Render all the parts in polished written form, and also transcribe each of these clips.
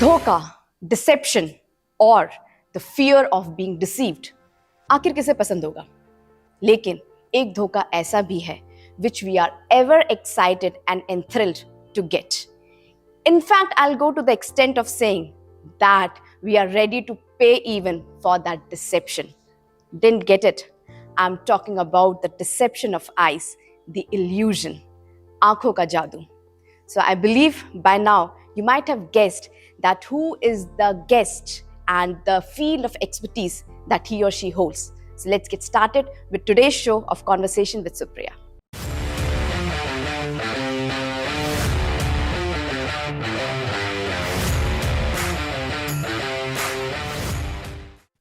धोखा, डिसेप्शन और the fear of being deceived, आखिर किसे पसंद होगा? लेकिन एक धोखा ऐसा भी है which we are ever excited and enthralled to get. In fact, I'll go to the extent of saying that we are ready to pay even for that deception. Didn't get it? I'm talking about the deception of eyes, the illusion, aankhon ka jadoo. So I believe by now you might have guessed that who is the guest and the field of expertise that he or she holds. So let's get started with today's show of Conversation with Supriya.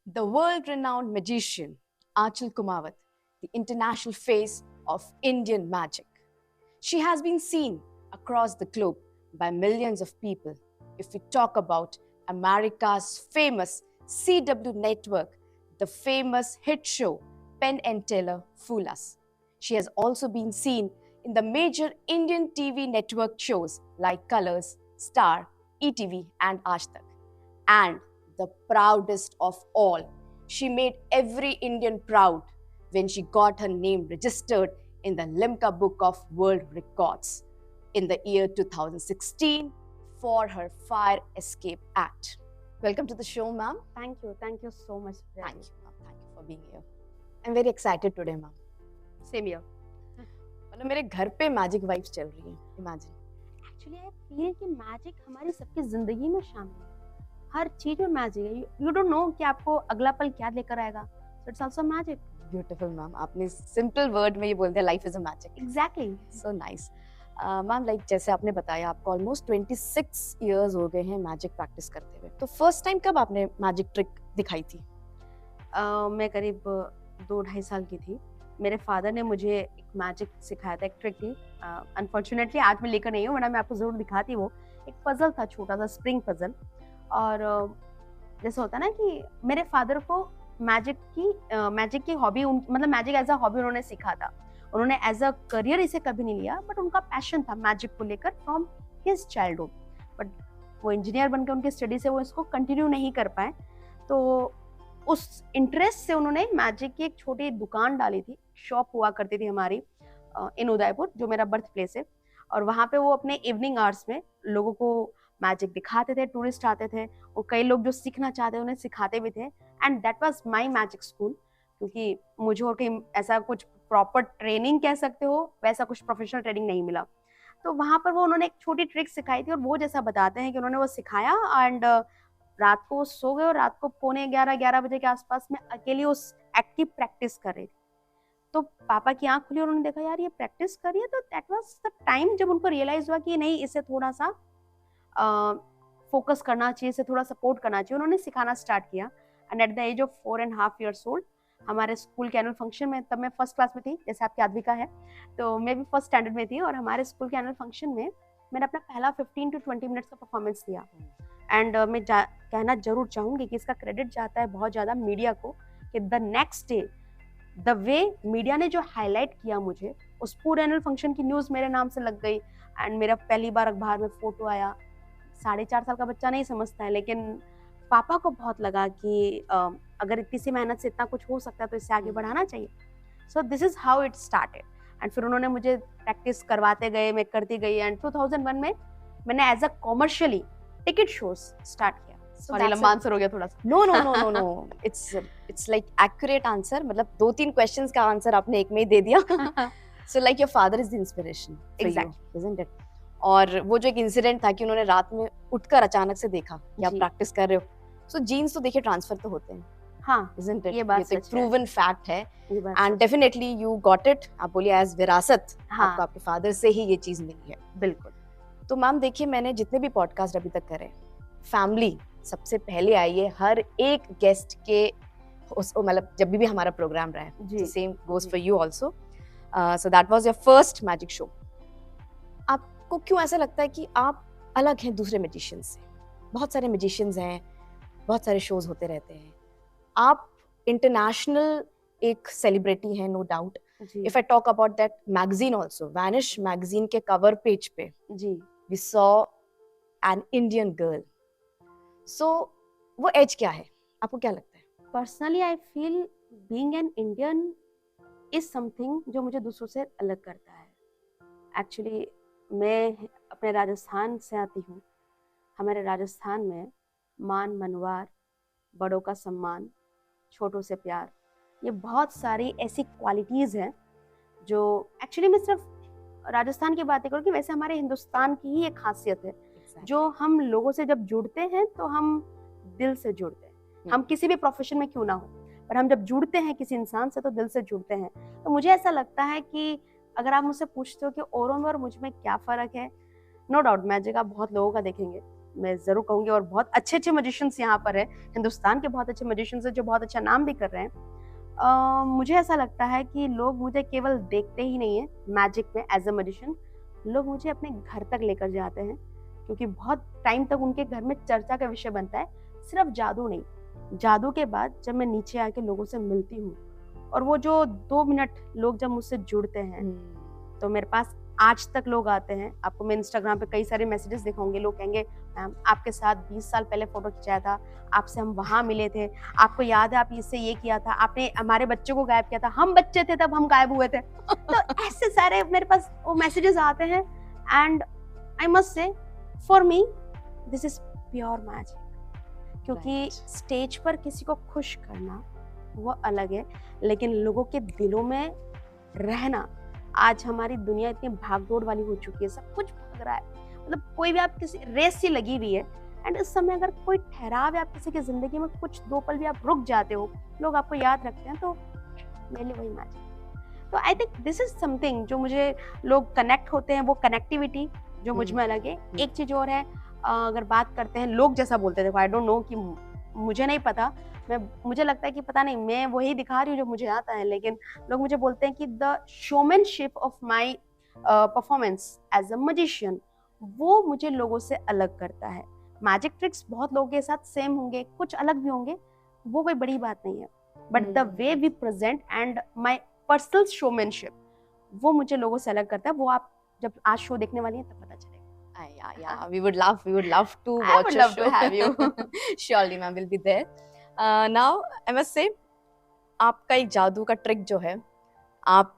The world-renowned magician Aanchal Kumawat, the international face of Indian magic. She has been seen across the globe by millions of people. If we talk about America's famous CW network, the famous hit show Penn and Teller Fool Us. She has also been seen in the major Indian TV network shows like Colors, Star, ETV and Aaj Tak. And the proudest of all, she made every Indian proud when she got her name registered in the Limca Book of World Records in the year 2016 for her Fire Escape Act. Welcome to the show, ma'am. Thank you so much. Thank you, ma'am. Thank you for being here. I'm very excited today, ma'am. Same here. मतलब मेरे घर पे magic vibes चल रही हैं. Imagine. Actually, I feel कि magic हमारी सबकी जिंदगी में शामिल है. हर चीज में मैजिक है. You don't know कि आपको अगला पल क्या लेकर आएगा. So it's also magic. Beautiful, ma'am. आपने सिंपल वर्ड में ये बोल दिया, life is a magic. Exactly. So nice. Ma'am, like जैसे आपने बताया, आपको ऑलमोस्ट 26 इयर्स हो गए हैं मैजिक प्रैक्टिस करते हुए. तो फर्स्ट टाइम कब आपने मैजिक ट्रिक दिखाई थी? मैं करीब 2-2.5 साल की थी. मेरे फादर ने मुझे एक मैजिक सिखाया था, एक ट्रिक थी. अनफॉर्चुनेटली आज मैं लेकर नहीं हूँ, वरना मैं आपको जरूर दिखाती. वो एक पजल था, छोटा सा स्प्रिंग पजल. और जैसे होता है ना कि मेरे फादर को मैजिक की हॉबी, मतलब मैजिक एज अ हॉबी उन्होंने सीखा था. उन्होंने एज अ करियर इसे कभी नहीं लिया, बट उनका पैशन था मैजिक को लेकर फ्रॉम हिज चाइल्डहुड. बट वो इंजीनियर बनकर उनकी स्टडी से वो इसको कंटिन्यू नहीं कर पाए. तो उस इंटरेस्ट से उन्होंने मैजिक की एक छोटी दुकान डाली थी. शॉप हुआ करती थी हमारी इन उदयपुर, जो मेरा बर्थ प्लेस है. और वहाँ पे वो अपने इवनिंग आवर्स में लोगों को मैजिक दिखाते थे. टूरिस्ट आते थे और कई लोग जो सीखना चाहते उन्हें सिखाते भी थे. And that was my magic school. क्योंकि मुझे और कहीं ऐसा कुछ प्रॉपर ट्रेनिंग कह सकते हो, वैसा कुछ प्रोफेशनल ट्रेनिंग नहीं मिला. तो वहाँ पर वो उन्होंने एक छोटी ट्रिक सिखाई थी. और वो जैसा बताते हैं कि उन्होंने वो सिखाया एंड रात को सो गए और रात को 11:45 बजे के आसपास में अकेली उस एक्ट की प्रैक्टिस कर रही थी. तो पापा की आंख खुली और उन्होंने देखा यार ये प्रैक्टिस कर रही है. तो दैट वाज द टाइम जब उनको रियलाइज हुआ कि नहीं, इसे थोड़ा सा फोकस करना चाहिए, इसे थोड़ा सपोर्ट करना चाहिए. उन्होंने सिखाना स्टार्ट किया. And at the age of 4.5 years old हमारे स्कूल के एनुअल फंक्शन में, तब मैं फर्स्ट क्लास में थी जैसे आपकी आद्विका है, तो मैं भी फर्स्ट स्टैंडर्ड में थी. और हमारे स्कूल के एनुअल फंक्शन में मैंने अपना पहला 15 to 20 मिनट्स का परफॉर्मेंस दिया. एंड मैं कहना जरूर चाहूंगी कि इसका क्रेडिट जाता है बहुत ज़्यादा मीडिया को, कि the next day the way media ने जो हाईलाइट किया मुझे, उस पूरे एनुअल फंक्शन की न्यूज़ मेरे नाम से लग गई. एंड मेरा पहली बार अखबार में फोटो आया. 4.5 साल का बच्चा नहीं समझता है, लेकिन पापा को बहुत लगा कि अगर इतनी सी मेहनत से इतना कुछ हो सकता है तो इससे आगे बढ़ाना चाहिए. So this is how it started. And फिर उन्होंने मुझे प्रैक्टिस करवाते गए, मैं करती गई. एंड 2001 में मैंने as a commercially ticket shows start किया. सॉरी, लंबा आंसर हो गया थोड़ा सा. No, it's like accurate answer. मतलब 2-3 क्वेश्चंस का आंसर आपने एक में ही दे दिया. So like your father is the inspiration. Exactly, isn't it? और वो जो एक इंसिडेंट था कि उन्होंने रात में उठकर अचानक से देखा कि आप प्रैक्टिस कर रहे हो. सो जीन्स तो देखिए ट्रांसफर तो होते हैं. हाँ, isn't it? ये बात तो एक सच प्रूवन फैक्ट है. And definitely you got it. आप बोलिए एज विरासत. हाँ, आपको आपके फादर से ही ये चीज मिली है. बिल्कुल. तो मैम देखिए, मैंने जितने भी पॉडकास्ट अभी तक करे, फैमिली सबसे पहले आई है हर एक गेस्ट के. मतलब जब भी हमारा प्रोग्राम रहा है, same goes for you also. So that was your first magic show. आपको क्यों ऐसा लगता है कि आप अलग हैं दूसरे मैजिशियंस से? बहुत सारे मैजिशियंस हैं, बहुत सारे शोज होते रहते हैं. आप इंटरनेशनल एक सेलिब्रिटी हैं, no doubt. If I talk about that magazine also, vanish magazine के कवर पेज पे जी we saw an Indian girl so वो एज क्या है, आपको क्या लगता है? Personally I feel being an Indian is something जो मुझे दूसरों से अलग करता है। एक्चुअली मैं अपने राजस्थान से आती हूँ। हमारे राजस्थान में मान मनवार, बड़ों का सम्मान, छोटों से प्यार, ये बहुत सारी ऐसी क्वालिटीज़ हैं जो एक्चुअली मैं सिर्फ राजस्थान की बातें करूँ कि वैसे हमारे हिंदुस्तान की ही एक खासियत है जो हम लोगों से जब जुड़ते हैं तो हम दिल से जुड़ते हैं। हम किसी भी प्रोफेशन में क्यों ना हो, पर हम जब जुड़ते हैं किसी इंसान से तो दिल से जुड़ते हैं। तो मुझे ऐसा लगता है कि अगर आप मुझसे पूछते हो कि औरों में और मुझ में क्या फ़र्क है, नो डाउट मैजिक आप बहुत लोगों का देखेंगे, मैं ज़रूर कहूँगी, और बहुत अच्छे अच्छे मजिशियंस यहाँ पर हैं, हिंदुस्तान के बहुत अच्छे मजिशियंस हैं जो बहुत अच्छा नाम भी कर रहे हैं। मुझे ऐसा लगता है कि लोग मुझे केवल देखते ही नहीं है मैजिक में एज अ मजिशियन, लोग मुझे अपने घर तक लेकर जाते हैं, क्योंकि बहुत टाइम तक उनके घर में चर्चा का विषय बनता है। सिर्फ जादू नहीं, जादू के बाद जब मैं नीचे आके लोगों से मिलती हूँ और वो जो 2 मिनट लोग जब मुझसे जुड़ते हैं तो मेरे पास आज तक लोग आते हैं। आपको मैं इंस्टाग्राम पे कई सारे मैसेजेस दिखाऊंगी, लोग कहेंगे मैम आपके साथ 20 साल पहले फोटो खिंचाया था, आपसे हम वहाँ मिले थे, आपको याद है आप इससे ये किया था, आपने हमारे बच्चे को गायब किया था, हम बच्चे थे तब हम गायब हुए थे। तो ऐसे सारे मेरे पास वो मैसेजेस आते हैं एंड आई मस्ट से for me this is pure magic. क्योंकि स्टेज पर किसी को खुश करना वो अलग है, लेकिन लोगों के दिलों में रहना, आज हमारी दुनिया इतनी भागदौड़ वाली हो चुकी है, सब कुछ भाग रहा है, मतलब कोई भी आप किसी रेस सी लगी हुई है एंड इस समय अगर कोई ठहराव है आप किसी की जिंदगी में, कुछ 2 पल भी आप रुक जाते हो, लोग आपको याद रखते हैं, तो मेरे लिए वही मैजिक। तो I think this is something जो मुझे लोग कनेक्ट होते हैं, वो कनेक्टिविटी जो मुझ में अलग है। एक चीज और है, अगर बात करते हैं लोग जैसा बोलते थे, आई डोंट नो कि मुझे नहीं पता, मुझे लगता है कि पता नहीं मैं वही दिखा रही हूँ जो मुझे आता है, लेकिन लोग मुझे बोलते हैं कि the showmanship of my performance as a magician, वो मुझे लोगों से अलग करता है। मैजिक ट्रिक्स बहुत लोगों के साथ सेम होंगे, कुछ अलग भी होंगे, वो कोई बड़ी बात नहीं है, but the way we present and my personal showmanship, वो मुझे लोगों से अलग करता है। वो आप जब आज शो देखने वाली हैं तब पता चलेगा। Yeah, we would love to I watch would your love to show. have you. Surely, ma'am, we'll be there. Now, I must say, आपका एक जादू का ट्रिक जो है, आप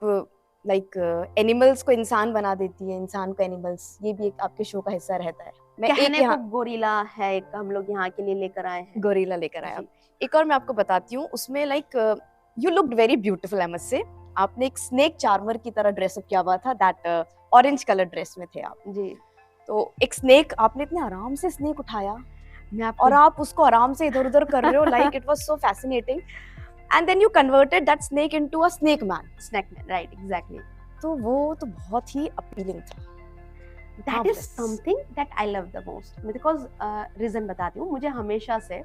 लाइक एनिमल्स को इंसान बना देती है, इंसान को एनिमल्स, ये भी एक आपके शो का हिस्सा रहता है। मैं कहने को गोरिल्ला है एक हम लोग यहाँ के लिए लेकर आए हैं, गोरिल्ला लेकर आए आप। एक और मैं आपको बताती हूँ, उसमें like you looked very beautiful, I must से। आपने एक स्नेक चार्मर की तरह ड्रेसअप किया हुआ था, दैट ऑरेंज कलर ड्रेस में थे आप जी। तो एक स्नेक, आपने इतने आराम से स्नेक उठाया और आप उसको आराम से इधर उधर कर रहे हो, like it was so fascinating, and then you converted that snake into a snake man, right, exactly. तो वो तो बहुत ही अपीलिंग था। That is something that I love the most, because रीजन बताती हूँ, मुझे हमेशा से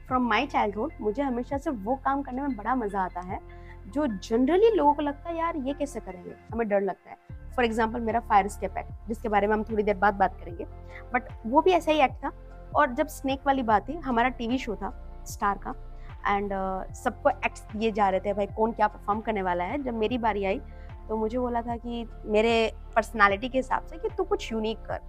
फ्रॉम माई चाइल्डहुड मुझे हमेशा से वो काम करने में बड़ा मजा आता है जो जनरली लोगों को लगता है यार ये कैसे करेंगे, हमें डर लगता है। फॉर एग्जाम्पल मेरा फायर एस्केप एक्ट, जिसके बारे में हम थोड़ी देर बाद बात करेंगे, बट वो भी ऐसा ही एक्ट था। और जब स्नेक वाली बात थी, हमारा टीवी शो था स्टार का, एंड सबको एक्ट्स दिए जा रहे थे, भाई कौन क्या परफॉर्म करने वाला है। जब मेरी बारी आई तो मुझे बोला था कि मेरे पर्सनालिटी के हिसाब से कि तू कुछ यूनिक कर,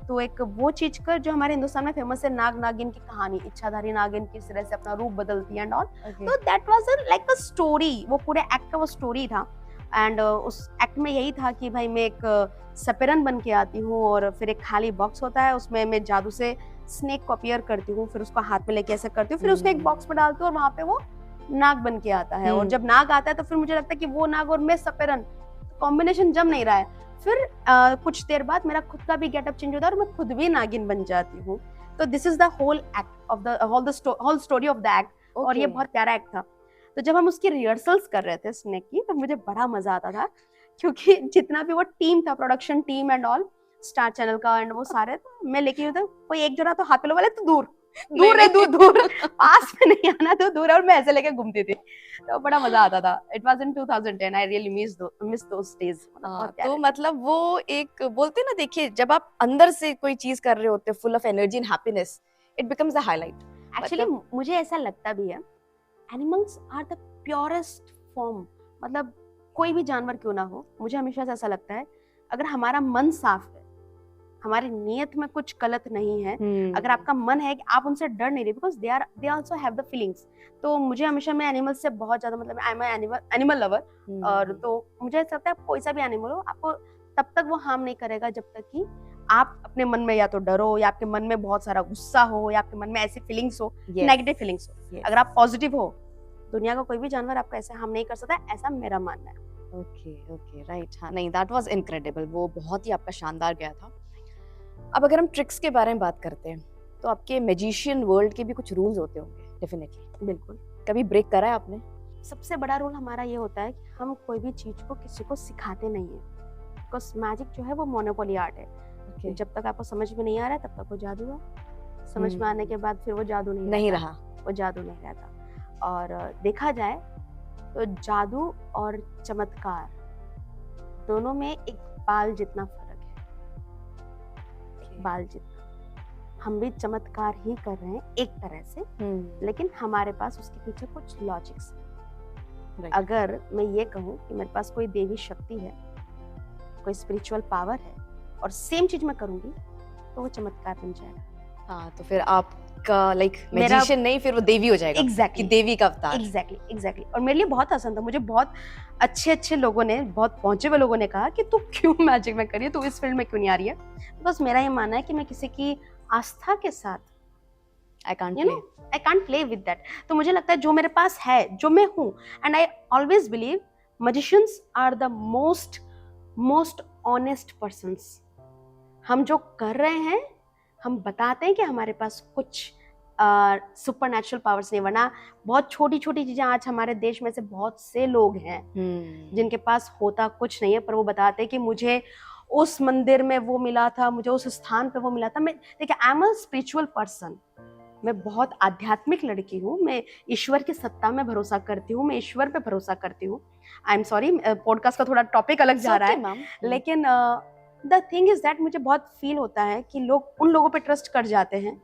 तो एक वो चीज कर जो हमारे हिंदुस्तान में फेमस है, नाग नागिन की कहानी, इच्छाधारी नागिन किस तरह से अपना रूप बदलती है एंड ऑल। तो that was like a story, वो पूरे एक्ट का वो स्टोरी था। एंड उस एक्ट में यही था कि भाई मैं एक सपेरन बन के आती हूँ और फिर एक खाली बॉक्स होता है, उसमें मैं जादू से स्नेक को अपीयर करती हूँ, फिर उसको हाथ में लेके ऐसे करती हूँ, फिर उसको एक बॉक्स में डालती हूँ और वहां पे वो नाग बन के आता है। और जब नाग आता है तो फिर मुझे लगता है कि वो नाग और मैं सपेरन, कॉम्बिनेशन जम नहीं रहा है। फिर कुछ देर बाद मेरा खुद का भी गेटअप चेंज होता है और मैं खुद भी नागिन बन जाती हूँ। तो this is the whole act of the whole story of the act. और ये बहुत प्यारा एक्ट था। तो जब हम उसकी रिहर्सल्स कर रहे थे स्नेक की, तो मुझे बड़ा मजा आता था, क्योंकि जितना भी वो टीम था, production team and all, star channel का एंड वो सारे, तो मैं लेके था, कोई एक जना तो हाथ पे लो वाले, तो दूर दूर है, दूर दूर पास में नहीं आना, तो दूर है, और मैं ऐसे लेके घूमती थी। तो बड़ा मजा आता था। It was in 2010, I really miss those days. तो मतलब वो एक बोलते ना, देखिए जब आप अंदर से कोई चीज कर रहे होते, full of energy and happiness, it becomes the highlight. Actually मुझे ऐसा लगता भी है, animals are the purest form, मतलब कोई भी जानवर क्यों ना हो, मुझे हमेशा से ऐसा लगता है, अगर हमारा मन साफ है, हमारी नीयत में कुछ गलत नहीं है, अगर आपका मन है कि आप उनसे डर नहीं रहे, because they also have the feelings. तो मुझे हमेशा, मैं एनिमल्स से बहुत ज्यादा, मतलब आई एम एनिमल लवर, और तो मुझे ऐसा लगता है कोई सा भी एनिमल हो, आपको तब तक वो हार्म नहीं करेगा जब तक कि आप अपने मन में या तो डरो, या आपके मन में बहुत सारा गुस्सा हो, या आपके मन में ऐसी फीलिंग्स हो, नेगेटिव फीलिंग्स हो। अगर आप पॉजिटिव हो, दुनिया का कोई भी जानवर आपको ऐसे हार्म नहीं कर सकता, ऐसा मेरा मानना है। Okay right. हाँ नहीं, दैट वाज इनक्रेडिबल, वो बहुत ही आपका शानदार गया था। अब अगर हम ट्रिक्स के बारे में बात करते हैं तो आपके मैजिशियन वर्ल्ड के भी कुछ रूल्स होते होंगे डेफिनेटली। बिल्कुल। कभी ब्रेक करा है आपने? सबसे बड़ा रूल हमारा ये होता है कि हम कोई भी चीज को किसी को सिखाते नहीं है, बिकॉज मैजिक जो है वो मोनोपोली आर्ट है। जब तक आपको समझ में नहीं आ रहा है तब तक वो जादू है, समझ में आने के बाद फिर वो जादू नहीं रहा, वो जादू नहीं रहता। और देखा जाए तो जादू और चमत्कार दोनों में एक बाल जितना फर्क है, बाल जितना। हम भी चमत्कार ही कर रहे हैं एक तरह से, लेकिन हमारे पास उसके पीछे कुछ लॉजिक्स है। अगर मैं ये कहूँ कि मेरे पास कोई देवी शक्ति है, कोई स्पिरिचुअल पावर है, और सेम चीज मैं करूंगी तो वो चमत्कार बन जाएगा। हाँ, तो फिर आपका लाइक मैजिशियन नहीं, फिर वो देवी हो जाएगा। एग्जैक्टली, देवी का अवतार। एग्जैक्टली। और मेरे लिए बहुत आसान था। मुझे बहुत अच्छे लोगों ने, बहुत पहुंचे हुए लोगों ने कहा कि तू क्यों मैजिक में करिए, तू इस फील्ड में क्यों नहीं आ रही है। बस मेरा ये मानना है कि मैं किसी की आस्था के साथ I can't play with that. तो मुझे लगता है जो मेरे पास है, जो मैं हूँ, and I always believe magicians are the most honest persons. हम जो कर रहे हैं, हम बताते हैं कि हमारे पास कुछ सुपर नेचुरल पावर्स नहीं, वरना बहुत छोटी छोटी चीजें, आज हमारे देश में से बहुत से लोग हैं जिनके पास होता कुछ नहीं है, पर वो बताते हैं कि मुझे उस मंदिर में वो मिला था, मुझे उस स्थान पे वो मिला था। मैं देखिए, I am a spiritual person, मैं बहुत आध्यात्मिक लड़की हूँ, मैं ईश्वर की सत्ता में भरोसा करती हूँ, मैं ईश्वर पे भरोसा करती हूँ। आई एम सॉरी, पॉडकास्ट का थोड़ा टॉपिक अलग जा रहा है, लेकिन द थिंग इज दैट मुझे बहुत फील होता है कि लोग उन लोगों पे ट्रस्ट कर जाते हैं,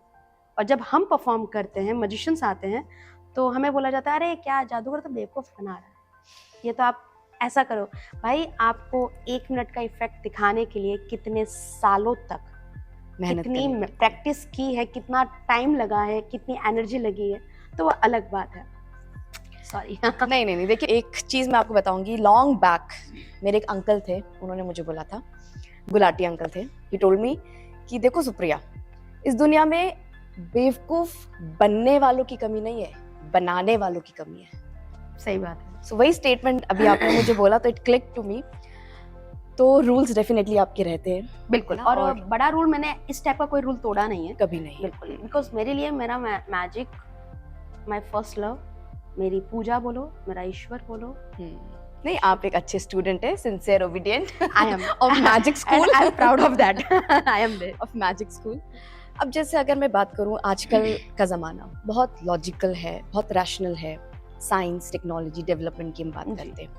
और जब हम परफॉर्म करते हैं, मैजिशियंस आते हैं, तो हमें बोला जाता है अरे क्या जादूगर तो बेवकूफ बना रहा है, ये तो आप ऐसा करो। भाई, आपको 1 मिनट का इफेक्ट दिखाने के लिए कितने सालों तक कितनी प्रैक्टिस की है, कितना टाइम लगा है, कितनी एनर्जी लगी है, तो वो अलग बात है। सॉरी। नहीं, देखिए एक चीज मैं आपको बताऊंगी। लॉन्ग बैक मेरे एक अंकल थे, उन्होंने मुझे बोला था, गुलाटी अंकल थे, ही टोल्ड मी कि देखो सुप्रिया, इस दुनिया में बेवकूफ बनने वालों की कमी नहीं है, बनाने वालों की कमी है। सही बात है। सो वही स्टेटमेंट अभी आपने मुझे बोला तो इट क्लिक टू मी। तो रूल्स डेफिनेटली आपके रहते हैं। बिल्कुल। और बड़ा रूल, मैंने इस टाइप का कोई रूल तोड़ा नहीं है, कभी नहीं। बिल्कुल, बिकॉज मेरे लिए मेरा मैजिक माय फर्स्ट लव, मेरी पूजा बोलो, मेरा ईश्वर बोलो। नहीं, आप एक अच्छे स्टूडेंट है, sincere, obedient I am of magic school. I am proud of that. I am there of magic school. अब जैसे अगर मैं बात करूं, आजकल का ज़माना बहुत लॉजिकल है, बहुत रैशनल है, साइंस टेक्नोलॉजी डेवलपमेंट की हम बात करते हैं,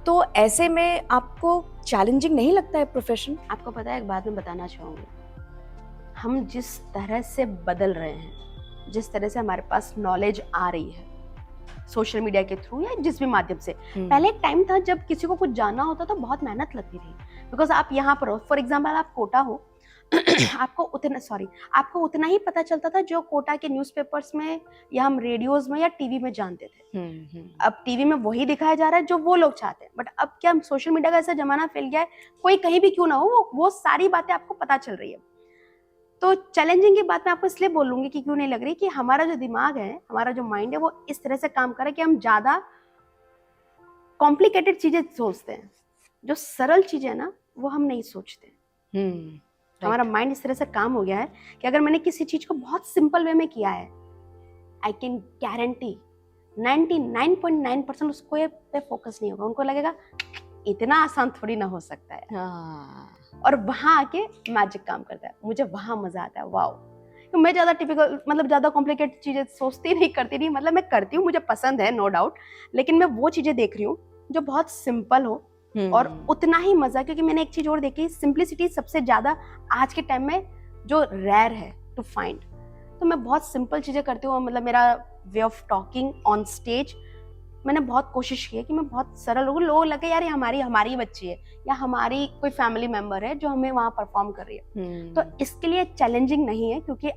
तो ऐसे में आपको चैलेंजिंग नहीं लगता है प्रोफेशन? आपको पता है, एक बात मैं बताना चाहूँगी, हम जिस तरह से बदल रहे हैं, जिस तरह से हमारे पास नॉलेज आ रही है सोशल मीडिया के थ्रू या जिस भी माध्यम से, पहले एक टाइम था जब किसी को कुछ जानना होता तो बहुत मेहनत लगती थी, बिकॉज आप यहाँ पर हो, फॉर एग्जाम्पल आप कोटा हो, आपको उतना ही पता चलता था जो कोटा के न्यूज़पेपर्स में या हम रेडियोज में या टीवी में जानते थे। अब टीवी में वही दिखाया जा रहा है जो वो लोग चाहते हैं, बट अब क्या सोशल मीडिया का ऐसा जमाना फैल गया है, कोई कहीं भी क्यों ना हो, वो सारी बातें आपको पता चल रही है। तो चैलेंजिंग की बात मैं आपको इसलिए बोलूंगी कि क्यों नहीं लग रही, कि हमारा जो दिमाग है, हमारा जो माइंड है, वो इस तरह से काम कर रहा है कि हम ज्यादा कॉम्प्लिकेटेड चीजें सोचते हैं, जो सरल चीजें ना वो हम नहीं सोचते। हमारा माइंड इस तरह से काम हो गया है कि अगर मैंने किसी चीज को बहुत सिंपल वे में किया है, आई कैन गारंटी 99.9% उसको पे फोकस नहीं होगा, उनको लगेगा इतना आसान थोड़ी ना हो सकता है। और वहां आके मैजिक काम करता है, मुझे वहां मजा आता है। वाओ, तो मैं ज्यादा टिपिकल, मतलब ज्यादा कॉम्प्लिकेटेड चीजें सोचती नहीं, करती नहीं, मतलब मैं करती हूँ, मुझे पसंद है, नो डाउट, लेकिन मैं वो चीजें देख रही हूँ जो बहुत सिंपल हो और उतना ही मजा। क्योंकि मैंने एक चीज और देखी, सिंप्लिसिटी सबसे ज्यादा आज के टाइम में जो रेयर है टू फाइंड। तो मैं बहुत सिंपल चीजें करती हूँ, मतलब मेरा way of talking on stage, मैंने बहुत कोशिश की है कि मैं बहुत सरल लोगों लगे यार ये हमारी बच्ची है या हमारी कोई फैमिली मेंबर है जो हमें वहाँ परफॉर्म कर रही है। तो इसके लिए चैलेंजिंग नहीं है, क्योंकि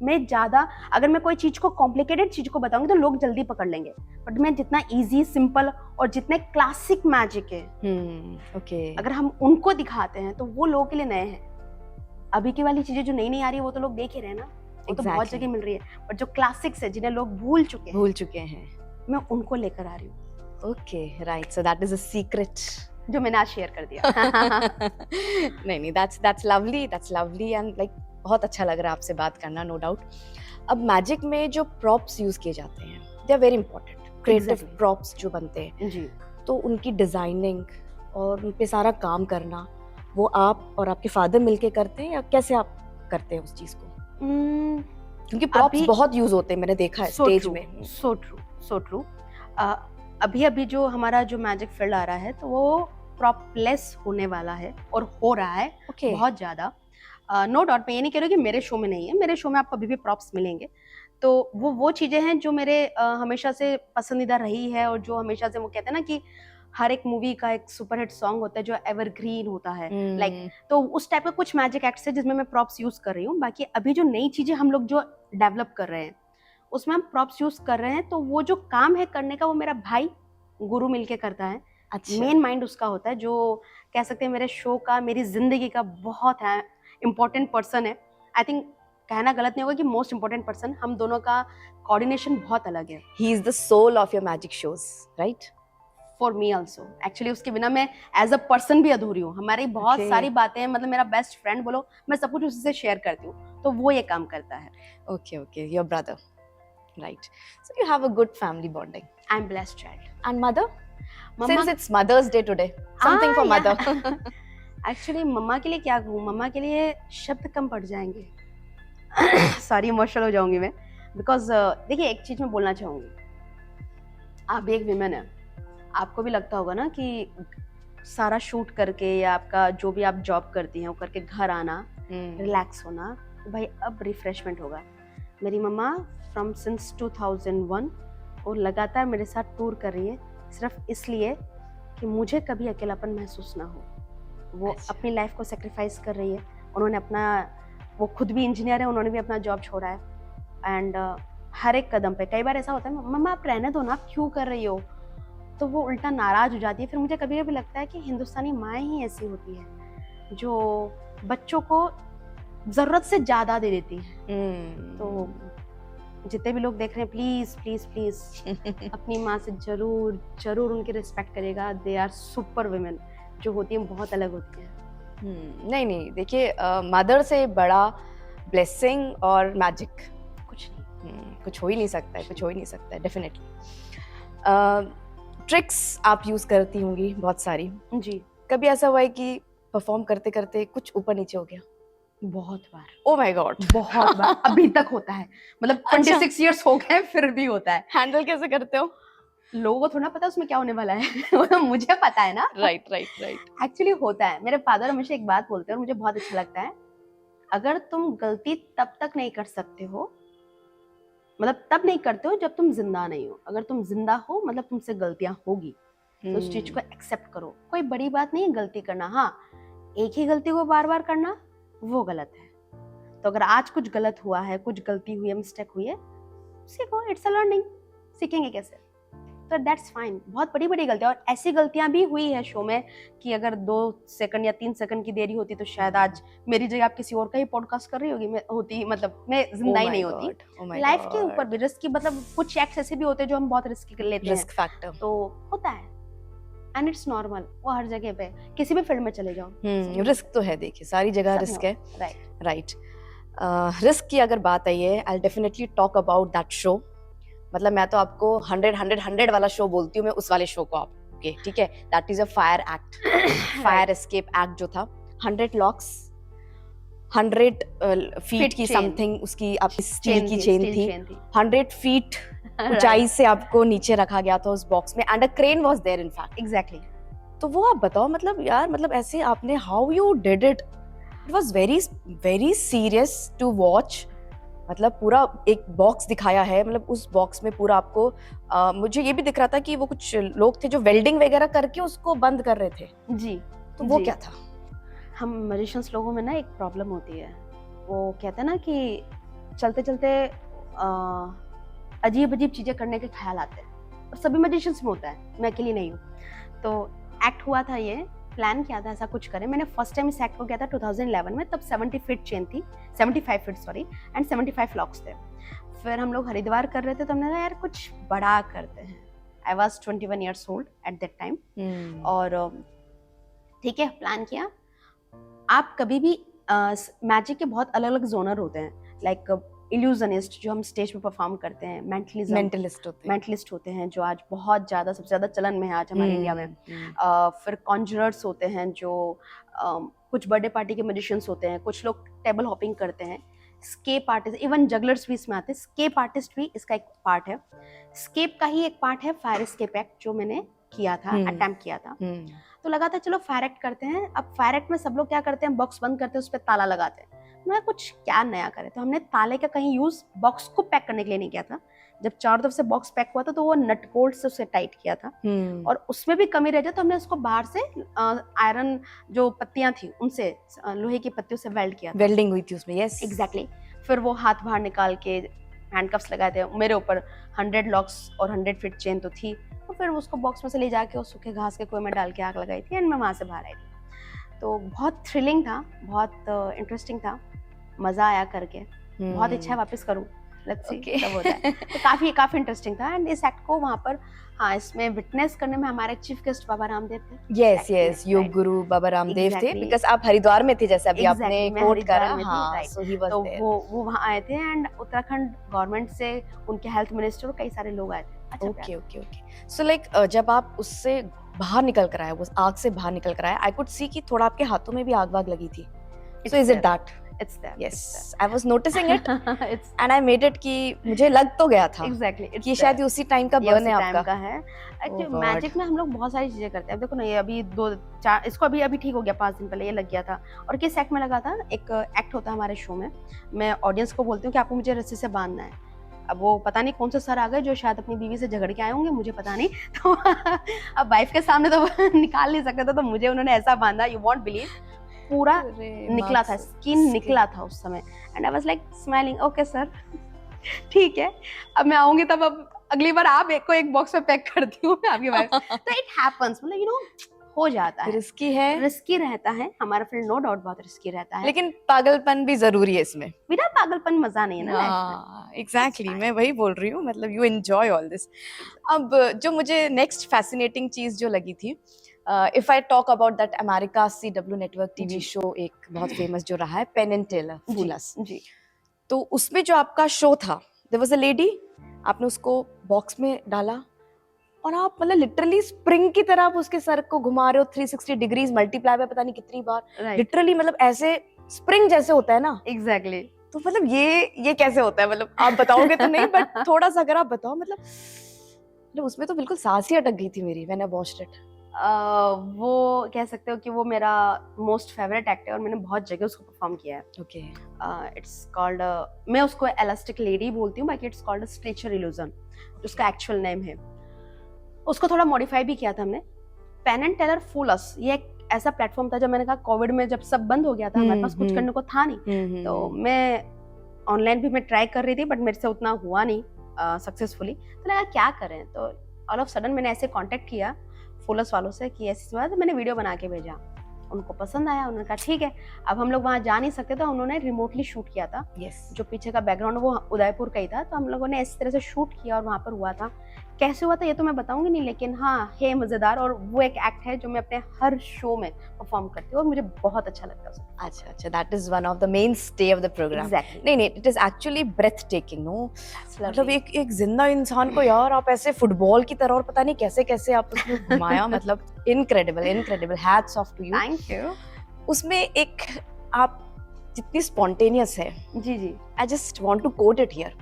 मैं ज्यादा अगर मैं कोई चीज को कॉम्प्लिकेटेड चीज को बताऊंगी तो लोग जल्दी पकड़ लेंगे, बट मैं जितना इजी सिंपल और जितने क्लासिक मैजिक है ओके अगर हम उनको दिखाते हैं तो वो लोगों के लिए नए हैं। अभी की वाली चीजें जो नई नई आ रही है वो तो लोग देख ही रहे हैं ना, वो तो बहुत जगह मिल रही है, बट जो क्लासिक्स है जिन्हें लोग भूल चुके हैं मैं उनको लेकर आ रही हूँ। Okay right, so that is a secret जो मैंने आज शेयर कर दिया। नहीं दैट्स लवली एंड लाइक बहुत अच्छा लग रहा है आपसे बात करना, नो डाउट। अब मैजिक में जो प्रॉप्स यूज किए जाते हैं they are very important, creative props जो बनते हैं जी, तो उनकी डिजाइनिंग और उन पे सारा काम करना वो आप और आपके फादर मिलके करते हैं या कैसे आप करते हैं उस चीज को? क्योंकि प्रॉप्स बहुत यूज होते हैं, मैंने देखा है स्टेज में। So true. अभी जो हमारा जो मैजिक फील्ड आ रहा है तो वो प्रॉपलेस होने वाला है और हो रहा है बहुत ज्यादा। नो डाउट, मैं ये नहीं कह रही कि मेरे शो में नहीं है, मेरे शो में आपको अभी भी प्रॉप्स मिलेंगे। तो वो चीजें हैं जो मेरे हमेशा से पसंदीदा रही है, और जो हमेशा से वो कहते हैं ना कि हर एक मूवी का एक सुपरहिट सॉन्ग होता है जो एवरग्रीन होता है, लाइक तो उस टाइप का कुछ मैजिक एक्ट्स है जिसमें मैं प्रॉप्स यूज कर रही हूँ। बाकी अभी जो नई चीजें हम लोग जो डेवलप कर रहे हैं उसमें हम प्रॉप्स यूज कर रहे हैं, तो वो जो काम है करने का वो मेरा भाई गुरु मिलके करता है। मेन माइंड उसका होता है, जो कह सकते हैं मेरे शो का, मेरी जिंदगी का बहुत है इम्पोर्टेंट पर्सन है। आई थिंक कहना गलत नहीं होगा कि मोस्ट इम्पोर्टेंट पर्सन। हम दोनों का कोऑर्डिनेशन बहुत अलग है। He is the soul of your magic shows, right? For me also actually, उसके बिना मैं एज अ पर्सन भी अधूरी हूँ। हमारी बहुत सारी बातें, मतलब मेरा बेस्ट फ्रेंड बोलो, मैं सब कुछ उससे शेयर करती हूँ, तो वो ये काम करता है। Okay, your brother, right? So you have a good family bonding. I am blessed child. And mother? Since it's Mother's Day today, something for mother. Actually मम्मा के लिए क्या कहूँ, मम्मा के लिए शब्द कम पड़ जाएंगे। सॉरी, इमोशनल हो जाऊंगी मैं, बिकॉज देखिए एक चीज मैं बोलना चाहूंगी, आप भी एक विमेन है, आपको भी लगता होगा ना कि सारा शूट करके या आपका जो भी आप जॉब करती हैं वो करके घर आना, रिलैक्स होना, तो भाई अब रिफ्रेशमेंट होगा। मेरी मम्मा फ्रॉम सिंस 2001 और लगातार मेरे साथ टूर कर रही है, सिर्फ इसलिए कि मुझे कभी अकेलापन महसूस ना हो। वो अपनी लाइफ को सेक्रीफाइस कर रही है। उन्होंने अपना, वो खुद भी इंजीनियर है, उन्होंने भी अपना जॉब छोड़ा है। एंड हर एक कदम पे कई बार ऐसा होता है, मम्मा आप रहने दो ना, आप क्यों कर रही हो, तो वो उल्टा नाराज हो जाती है। फिर मुझे कभी कभी लगता है कि हिंदुस्तानी माएँ ही ऐसी होती है जो बच्चों को ज़रूरत से ज़्यादा दे देती है। तो जितने भी लोग देख रहे हैं, प्लीज प्लीज प्लीज अपनी माँ से जरूर उनकी रिस्पेक्ट करेगा। दे आर सुपर वुमेन, जो होती हैं बहुत अलग होती हैं। नहीं देखिए, मदर से बड़ा ब्लेसिंग और मैजिक कुछ हो ही नहीं सकता है, कुछ हो ही नहीं सकता है डेफिनेटली। ट्रिक्स आप यूज करती होंगी बहुत सारी जी। कभी ऐसा हुआ है कि परफॉर्म करते करते कुछ ऊपर नीचे हो गया? बहुत बार। ओह माय गॉड, बहुत बार। अभी तक होता है, मतलब 26 इयर्स हो गए फिर भी होता है। हैंडल कैसे करते हो? लोगों को थोड़ा पता उसमें क्या होने वाला है। मुझे पता है ना। राइट। एक्चुअली होता है। मेरे फादर हमेशा एक बात बोलते हैं और मुझे बहुत अच्छा लगता है, अगर तुम गलती तब तक नहीं कर सकते हो, मतलब तब नहीं करते हो जब तुम जिंदा नहीं हो। अगर तुम जिंदा हो मतलब तुमसे गलतियां होगी, तो उस चीज को एक्सेप्ट करो। कोई बड़ी बात नहीं है गलती करना। हाँ, एक ही गलती को बार बार करना वो गलत है। तो अगर आज कुछ गलत हुआ है, कुछ गलती हुई है, मिस्टेक हुई है, सीखो, इट्स अ लर्निंग। सीखेंगे कैसे? तो दैट्स फाइन। बहुत बड़ी बड़ी गलतियां, और ऐसी गलतियां भी हुई है शो में कि अगर 2 सेकंड या 3 सेकंड की देरी होती तो शायद आज मेरी जगह आप किसी और का ही पॉडकास्ट कर रही होगी, मैं होती, मतलब मैं जिंदा ही नहीं होती। लाइफ के ऊपर भी रिस्क की, मतलब कुछ एक्ट्स ऐसे भी होते हैं जो हम बहुत रिस्क लेते हैं, रिस्क फैक्टर तो होता है एंड इट्स नॉर्मल। वो हर जगह पे, किसी भी फील्ड में चले जाओ, रिस्क तो है। देखिए सारी जगह रिस्क है। राइट। रिस्क की अगर बात आई है, I definitely talk about that show. मतलब मैं तो आपको 100 वाला शो बोलती हूँ मैं, उस वाले शो को आप, ओके ठीक है? That is a fire act, fire escape act जो था। 100 लॉक्स, 100 फीट की समथिंग उसकी आपकी स्टील की चेन थी। 100 फीट ऊंचाई से आपको नीचे रखा गया था उस बॉक्स में, and a crane was there in fact. Exactly. तो वो आप बताओ, मतलब यार, मतलब ऐसे आपने, how you did it? It was very very serious to watch, मतलब पूरा एक बॉक्स दिखाया है, मतलब उस बॉक्स में पूरा आपको मुझे ये भी दिख रहा था कि वो कुछ लोग थे जो वेल्डिंग वगैरह करके उसको बंद कर रहे थे। जी, तो वो जी। क्या था? हम मैजिशियंस लोगों में ना एक प्रॉब्लम होती है, वो कहते हैं ना कि चलते चलते अजीब अजीब चीजें करने के ख्याल आते हैं, और सभी मैजिशियंस में होता है, मैं अकेली नहीं हूँ। तो एक्ट हुआ था, ये प्लान किया था ऐसा कुछ करें। मैंने फर्स्ट टाइम इस एक्ट को किया था 2011 में, तब 70 फीट चेन थी, 75 फीट सॉरी, एंड 75 लॉक्स थे। फिर हम लोग हरिद्वार कर रहे थे, तो हमने कहा यार कुछ बड़ा करते हैं। I was 21 years old at that time, और ठीक है प्लान किया। आप कभी भी मैजिक के बहुत अलग अलग जोनर होते हैं, लाइक इल्यूजनिस्ट जो हम स्टेज पे परफॉर्म करते हैं, मेंटलिस्ट होते हैं जो आज बहुत ज़्यादा सबसे ज़्यादा चलन में है आज हमारे इंडिया में। फिर कॉन्जरर्स होते हैं जो कुछ बर्थडे पार्टी के मैजिशियंस होते हैं, कुछ लोग टेबल हॉपिंग करते हैं, स्केप आर्टिस्ट, इवन जगलर्स भी इसमें आते हैं, स्केप आर्टिस्ट भी इसका एक पार्ट है। स्केप का ही एक पार्ट है फायर एस्केप एक्ट जो मैंने किया था, अटेम्प्ट किया था। तो लगा था चलो फायर एक्ट करते हैं। अब फायर एक्ट में सब लोग क्या करते हैं, बॉक्स बंद करते हैं, उस पर ताला लगाते हैं। मैं कुछ क्या नया करे, तो हमने ताले का कहीं यूज बॉक्स को पैक करने के लिए नहीं किया था। जब चारों तरफ से बॉक्स पैक हुआ था तो वो नट बोल्ट से उसे टाइट किया था, और उसमें भी कमी रह जाए तो हमने उसको बाहर से आयरन जो पत्तियां थी उनसे, लोहे की पत्तियों से वेल्ड किया था, वेल्डिंग हुई थी उसमें। Yes, exactly. फिर वो हाथ बाहर निकाल के हैंडकफ्स लगाए थे मेरे ऊपर, 100 लॉक्स और 100 फीट चेन तो थी। तो फिर उसको बॉक्स में से ले जाके उस सूखे घास के कुएं में डाल के आग लगाई थी, एंड मैं वहाँ से बाहर आई थी। तो बहुत थ्रिलिंग था, बहुत इंटरेस्टिंग था, मज़ा आया करके। बहुत इच्छा है वापस करूँ, लेट्स सी कब होता है। तो काफ़ी इंटरेस्टिंग था। एंड इस एक्ट को वहाँ पर, हाँ, इसमें विटनेस करने में हमारे चीफ गेस्ट बाबा रामदेव थे। यस, योग गुरु बाबा रामदेव थे, बिकॉज़ आप हरिद्वार में थे जैसे अभी आपने कोट करा। हाँ, सो ही वाज देयर। तो वो वहाँ आए थे, एंड उत्तराखंड गवर्नमेंट से उनके हेल्थ मिनिस्टर और कई सारे लोग आए थे। ओके। सो लाइक जब आप उससे बाहर निकल कर आए, उस आग से बाहर निकल कर आए, आई कुड सी कि थोड़ा आपके हाथों में भी आग वाग लगी थी। So is it that? It's there. Yes, I was noticing it, and I made it कि मुझे लग तो गया था कि शायद उसी टाइम का बर्न है आपका। का है। एक्चुअली मैजिक में हम लोग बहुत सारी चीजें करते हैं। देखो ना, ये अभी 2-4 इसको अभी ठीक हो गया, 5 दिन पहले ये लग गया था। और किस एक्ट में लगा था, एक एक्ट होता है हमारे शो में, मैं ऑडियंस को बोलती हूँ कि आपको मुझे रस्सी से बांधना है। अब वो पता नहीं कौन से सर आ गए जो शायद अपनी बीवी से झगड़ के आए होंगे, मुझे पता नहीं। तो अब वाइफ के सामने तो निकाल नहीं सकते थे, तो मुझे उन्होंने ऐसा बांधा, यू वॉन्ट बिलीव, पूरा निकला था, स्किन निकला था उस समय। And I was like smiling, okay sir ठीक है, अब मैं आऊंगी तब अब अगली बार आप एक बॉक्स में पैक करती हूँ मैं आपकी वाइफ। तो इट हैपेंस, मतलब यू नो हो जाता है, रिस्की रहता है हमारा फील्ड, नो डाउट बहुत रिस्की रहता है, लेकिन पागलपन भी जरूरी है इसमें। बिना पागलपन मजा नहीं है ना लाइफ में। एग्जैक्टली, मैं वही बोल रही हूँ, मतलब यू एंजॉय ऑल दिस। अब जो मुझे नेक्स्ट फैसिनेटिंग चीज जो लगी थी, if I talk about that America CW network TV show, एक बहुत फेमस जो रहा है, पेन एंड टेलर, फूल अस। तो उसमें जो आपका शो था, देयर वाज अ लेडी, आपने उसको बॉक्स में डाला और आप मतलब लिटरली स्प्रिंग की तरह आप उसके सर को घुमा रहे हो 360 डिग्रीज मल्टीप्लाई पे पता नहीं कितनी बार, लिटरली मतलब ऐसे स्प्रिंग जैसे होता है ना। एग्जैक्टली। तो मतलब ये कैसे होता है, मतलब आप बताओगे तो नहीं, बट थोड़ा सा अगर आप बताओ, मतलब उसमें तो बिल्कुल सांस ही अटक गई थी मेरी व्हेन आई वॉच्ड इट। वो कह सकते हो कि वो मेरा मोस्ट फेवरेट एक्ट है और मैंने बहुत जगह उसको परफॉर्म किया है। ओके, इट्स कॉल्ड, मैं उसको इलास्टिक लेडी बोलती हूँ, बाकी इट्स कॉल्ड स्ट्रेचर इल्यूजन, उसका एक्चुअल नेम है। उसको थोड़ा मॉडिफाई भी किया था हमने। पेन एंड टेलर फूल अस, ये एक ऐसा प्लेटफॉर्म था, जब मैंने कहा कोविड में जब सब बंद हो गया था, हमारे पास कुछ करने को था नहीं, तो मैं ऑनलाइन भी मैं ट्राई कर रही थी, बट मेरे से उतना हुआ नहीं सक्सेसफुली। तो लगा क्या करें, तो ऑल ऑफ सडन मैंने ऐसे कांटेक्ट किया फूलस वालों से कि ऐसी बात है, मैंने वीडियो बना के भेजा, उनको पसंद आया, उन्होंने कहा ठीक है। अब हम लोग वहाँ जा नहीं सकते, तो उन्होंने रिमोटली शूट किया था। जो पीछे का बैकग्राउंड वो उदयपुर का ही था, तो हम लोगों ने इस तरह से शूट किया और वहाँ पर हुआ था। कैसे हुआ था ये तो मैं बताऊंगी नहीं, लेकिन हाँ है मजेदार, और वो एक एक्ट है जो मैं अपने हर शो में परफॉर्म करती हूँ और मुझे बहुत अच्छा लगता है। अच्छा, that is one of the main stay of the program. नहीं, it is actually breath taking, no, मतलब एक जिंदा इंसान को यार आप ऐसे फुटबॉल की तरह और पता नहीं कैसे कैसे आप उसमें घुमाया, मतलब incredible, hats off to you. Thank you. उसमें एक आप जितनी स्पॉन्टेनियस है, जी, I just want to quote it here.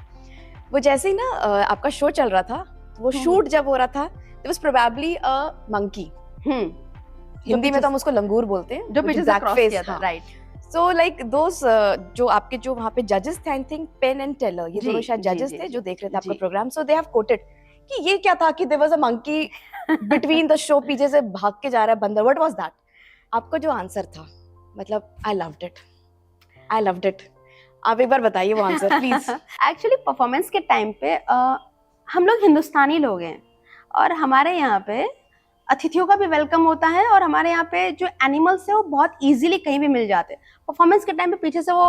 वो जैसे ही ना आपका शो चल रहा था, वो शूट जब हो रहा था, it was probably a monkey, Hindi में तो हम उसको लंगूर बोलते हैं, जो पीछे से क्रॉस किया था, राइट। सो लाइक दोस जो आपके जो वहाँ पे जजेस थे, I think Penn and Teller, ये दोनों शायद जजेस थे जो देख रहे थे आपका program, so they have quoted कि ये क्या था कि there was a monkey between the show, पीछे से भाग के जा रहा है बंदर, व्हाट वाज दैट? आपका जो आंसर था, मतलब आई लव्ड इट। आप एक बार बताइए वो आंसर प्लीज। एक्चुअली परफॉर्मेंस के टाइम पे हम लोग हिंदुस्तानी लोग हैं और हमारे यहाँ पे अतिथियों का भी वेलकम होता है और हमारे यहाँ पे जो एनिमल्स है वो बहुत इजीली कहीं भी मिल जाते हैं। परफॉर्मेंस के टाइम पे पीछे से वो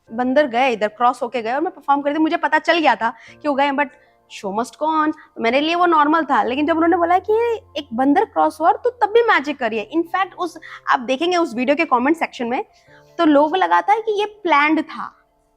बंदर गए, इधर क्रॉस होके गए और मैं परफॉर्म कर रही थी, मुझे पता चल गया था कि वो गए, but show must go on, मेरे लिए वो नॉर्मल था। लेकिन जब उन्होंने बोला कि एक बंदर क्रॉस हुआ तो तब भी मैजिक करिए, इनफैक्ट उस आप देखेंगे उस वीडियो के कमेंट सेक्शन में तो लोग लगाता है कि ये प्लान्ड था।